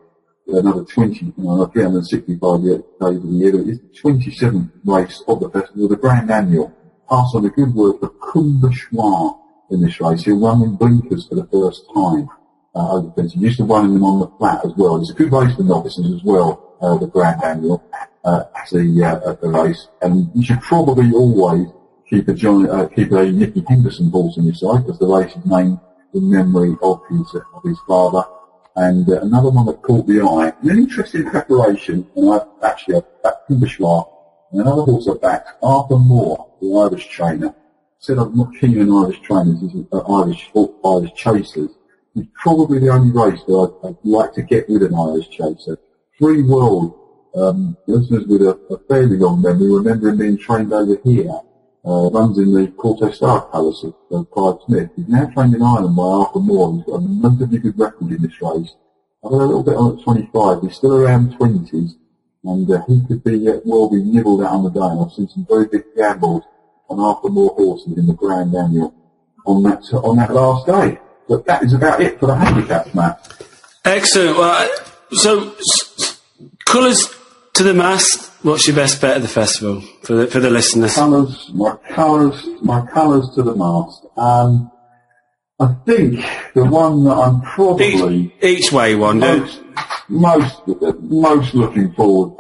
another 365 days of the year. But it's the 27th race of the festival, the Grand Annual. Pass on a good word for Kumba Schwa in this race. He'll run in blinkers for the first time over the fence. He used to run them on the flat as well. It's a good race for novices as well, the Grand Annual. At the race, and you should probably always keep a Nicky Henderson horse on your side, because the race is named in memory of his father. And another one that caught the eye, an interesting preparation, and I've backed Kumberschwar, and another horse I backed, Arthur Moore, the Irish trainer. Said I'm not keen on Irish trainers, Irish chasers. It's probably the only race that I'd like to get with an Irish chaser. Free World. Listeners with a fairly long memory remember him being trained over here, runs in the Corte Star Palace of Clive Smith. He's now trained in Ireland by Arthur Moore. He's got a relatively good record in this race. I've had a little bit on at 25. He's still around 20s, and he could be nibbled out on the day. And I've seen some very big gambles on Arthur Moore horses in the Grand Annual on that last day. But that is about it for the handicaps, Matt. Excellent. Well, so colours to the mast. What's your best bet at the festival for the listeners? My colours to the mast. I think the one that I'm probably each way one, most looking forward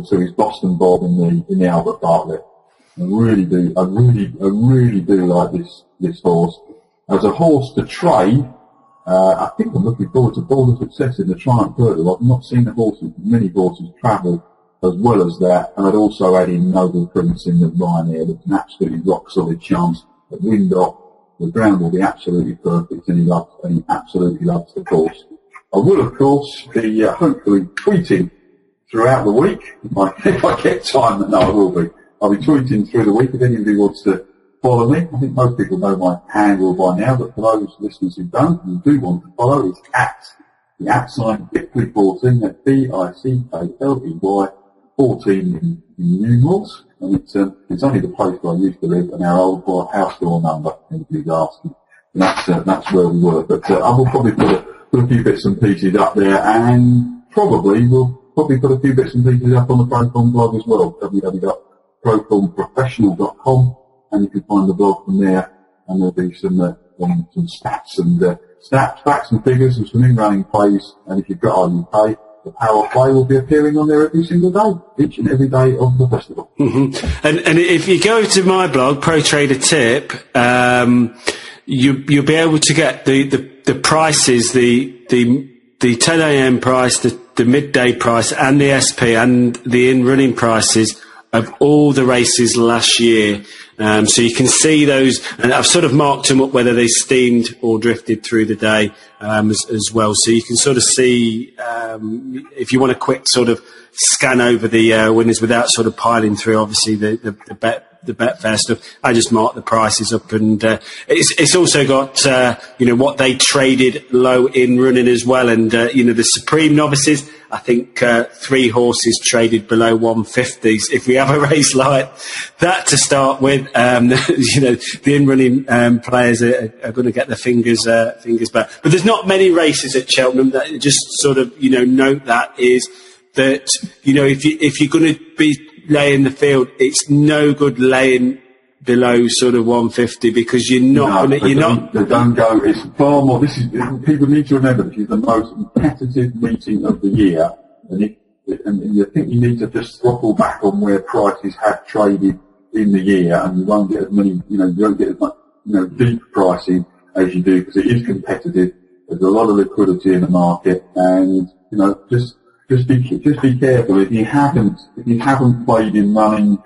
to is Boston Bob in the Albert Bartlett. I really do like this horse. As a horse to trade, I think I'm looking forward to Border Success in the Triumph Hurdle. I've not seen many horses travel as well as that, and I'd also add in Noble Prince in the Ryanair with an absolutely rock solid chance at Windhoek. The ground will be absolutely perfect, and he absolutely loves the course. I will, of course, be hopefully tweeting throughout the week if I get time. No, I will be. I'll be tweeting through the week if anybody wants to follow me. I think most people know my handle by now, but for those listeners who don't and do want to follow, it's @ sign Bickley14, that's Bickley 14 in numerals. And it's only the place where I used to live, and our old house door number, anybody's asking. And that's where we were. But I will probably put a few bits and pieces up there, and we'll put a few bits and pieces up on the Proform blog as well, www.proformprofessional.com, and you can find the blog from there, and there'll be some stats and facts and figures and some in-running plays, and if you've got RUK, the Power Play will be appearing on there every single day, each and every day of the festival. Mm-hmm. And if you go to my blog, Pro Trader Tip, you'll be able to get the prices, the 10 a.m. price, the midday price, and the SP and the in-running prices of all the races last year. So you can see those, and I've sort of marked them up whether they steamed or drifted through the day as well. So you can sort of see, if you want a quick sort of scan over the winners without sort of piling through, obviously, the Betfair stuff. I just mark the prices up, and it's also got what they traded low in running as well, and the Supreme Novices. I think 3 horses traded below 150s. If we have a race like that to start with, the in-running players are going to get their fingers back. But there's not many races at Cheltenham that just sort of note that is that if you're going to be laying the field, it's no good laying below sort of 150 because you're not They don't go. It's far more. People need to remember this is the most competitive meeting of the year, and you think you need to just throttle back on where prices have traded in the year, and you won't get as many. You don't get as much deep pricing as you do because it is competitive. There's a lot of liquidity in the market, and just be careful. If you haven't played in running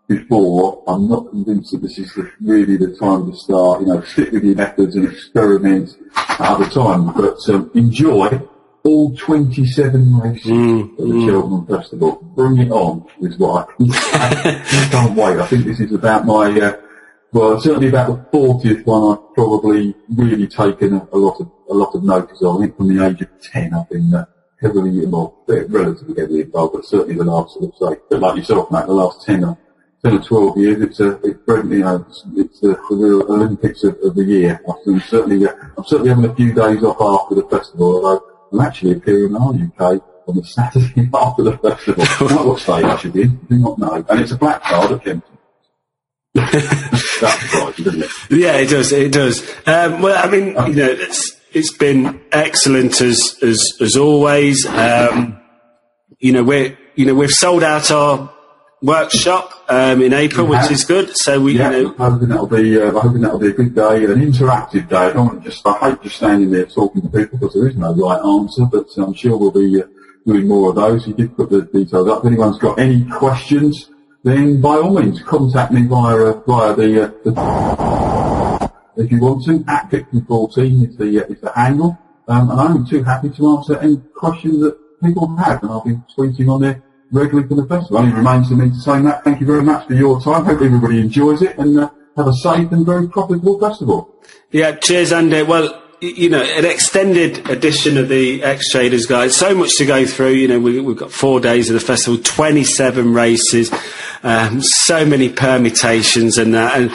before, I'm not convinced that this is really the time to start. Stick with your methods and experiment at other times. But enjoy all 27 races at the Cheltenham Festival. Bring it on is what I can't wait. I think this is about my, certainly about the 40th one I've probably really taken a lot of notice of. I think from the age of 10 I've been heavily involved, relatively heavily involved, but certainly the last sort of say, but like yourself, Matt, the last 10 or 12 years, it's the real Olympics of the year. I'm certainly having a few days off after the festival, although I'm actually appearing in RUK on the Saturday after the festival. I don't know what stage I should be in, do not know. And it's a black card at Kempton. That's right, doesn't it? Yeah, it does. Well, I mean, it's been excellent as always. We've sold out our workshop in April, which is good. So I'm hoping that'll be a good day, an interactive day. I hate just standing there talking to people because there is no right answer, but I'm sure we'll be doing more of those. You did put the details up. If anyone's got any questions, then by all means contact me via the if you want to, at Bickley14 is the handle. And I'm too happy to answer any questions that people have, and I'll be tweeting on there regularly for the festival. Only remains for me to say, Matt, thank you very much for your time. Hope everybody enjoys it, and have a safe and very profitable festival. Yeah, cheers, Andy. Well, an extended edition of the X-Traders Guide. So much to go through. We've got 4 days of the festival, 27 races, so many permutations and that. And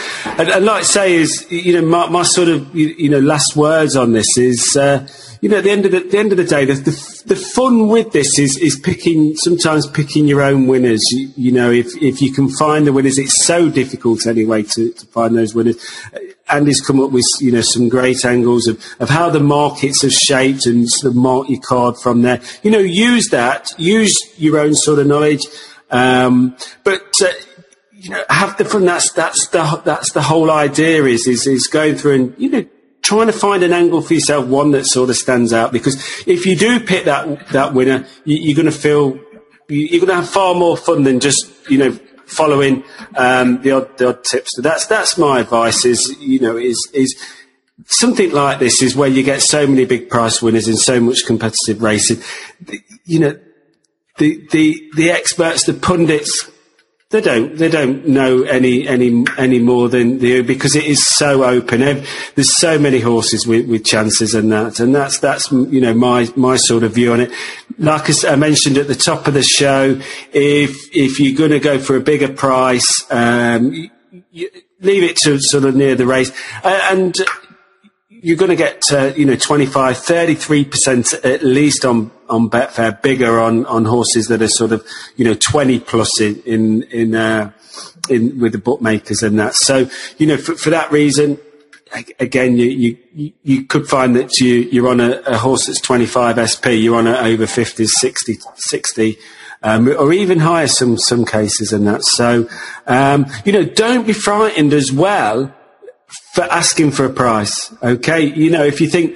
like I say is, my sort of, last words on this is, at the end of the day, the fun with this is sometimes picking your own winners. If you can find the winners, it's so difficult anyway to find those winners. Andy's come up with, some great angles of how the markets have shaped, and sort of mark your card from there. Use your own sort of knowledge, but have the fun. That's the whole idea is going through and trying to find an angle for yourself, one that sort of stands out. Because if you do pick that winner, you're going to have far more fun than just following the odd tips. So that's my advice. Is something like this is where you get so many big prize winners in so much competitive racing. The experts, the pundits, they don't know any more than you, because it is so open. There's so many horses with chances and that's my sort of view on it. Like I mentioned at the top of the show, if you're going to go for a bigger price, leave it to sort of near the race, and you're going to get 25, 33% at least on Betfair, bigger on horses that are sort of 20 plus in with the bookmakers and that. So for that reason, again, you could find that you're on a horse that's 25 SP, you're on over 50s, 60. Or even higher some cases and that. So don't be frightened as well for asking for a price. Okay, if you think,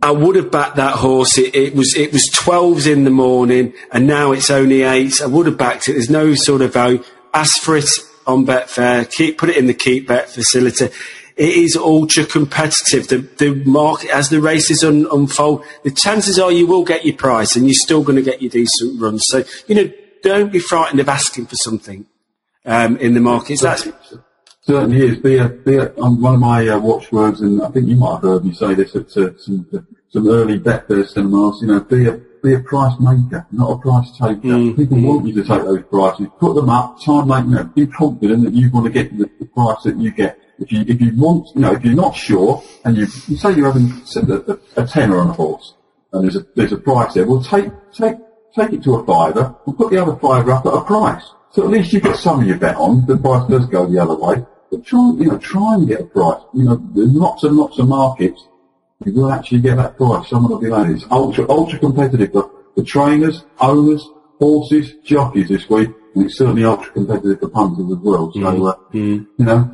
I would have backed that horse. It was 12s in the morning, and now it's only 8s. I would have backed it. There's no sort of value. Ask for it on Betfair. Put it in the keep bet facility. It is ultra competitive. The market, as the races unfold, the chances are you will get your price, and you're still going to get your decent runs. So don't be frightened of asking for something in the markets. That's certainly is. Be one of my watchwords, and I think you might have heard me say this at some early Betfair seminars. Be a price maker, not a price taker. People want you to take those prices, put them up, be confident that you want to get the price that you get. If you want, if you're not sure, and you say you're having a tenner on a horse, and there's a price there, well take it to a fiver, and put the other fiver up at a price. So at least you get some of your bet on. The price does go the other way. But try and get a price. There's lots and lots of markets. You will actually get that price. Someone will be like, it's ultra competitive for the trainers, owners, horses, jockeys this week, and it's certainly ultra competitive for punters as well. So,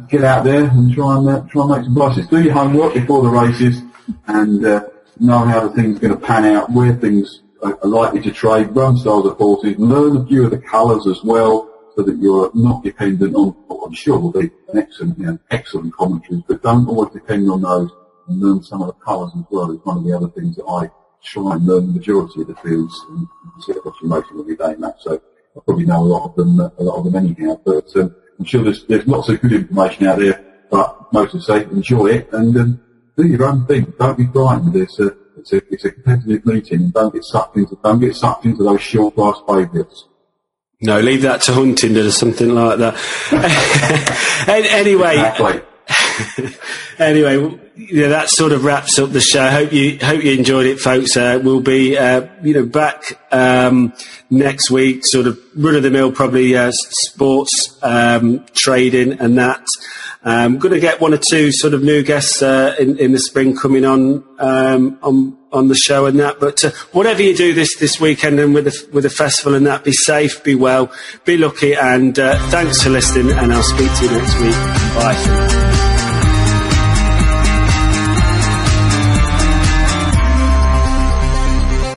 get out there and try and make some prices. Do your homework before the races, and know how the thing's going to pan out, where things are likely to trade, run styles of horses, learn a few of the colours as well, so that you're not dependent on what I'm sure will be an excellent commentaries, but don't always depend on those, and learn some of the colours as well. It's one of the other things that I try and learn the majority of the fields, and see what you're making every day, Matt. So I probably know a lot of them anyhow, but I'm sure there's lots of good information out there, but most would say enjoy it and do your own thing. Don't be frightened. It's a competitive meeting, and don't get sucked into those short price favourites. No, leave that to Huntingdon or something like that. Anyway, that sort of wraps up the show. Hope you enjoyed it, folks. We'll be back next week, sort of run of the mill, probably sports trading and that. I'm going to get one or two sort of new guests in the spring coming on the show and that. But whatever you do this weekend and with the festival and that, be safe, be well, be lucky, and thanks for listening. And I'll speak to you next week. Bye.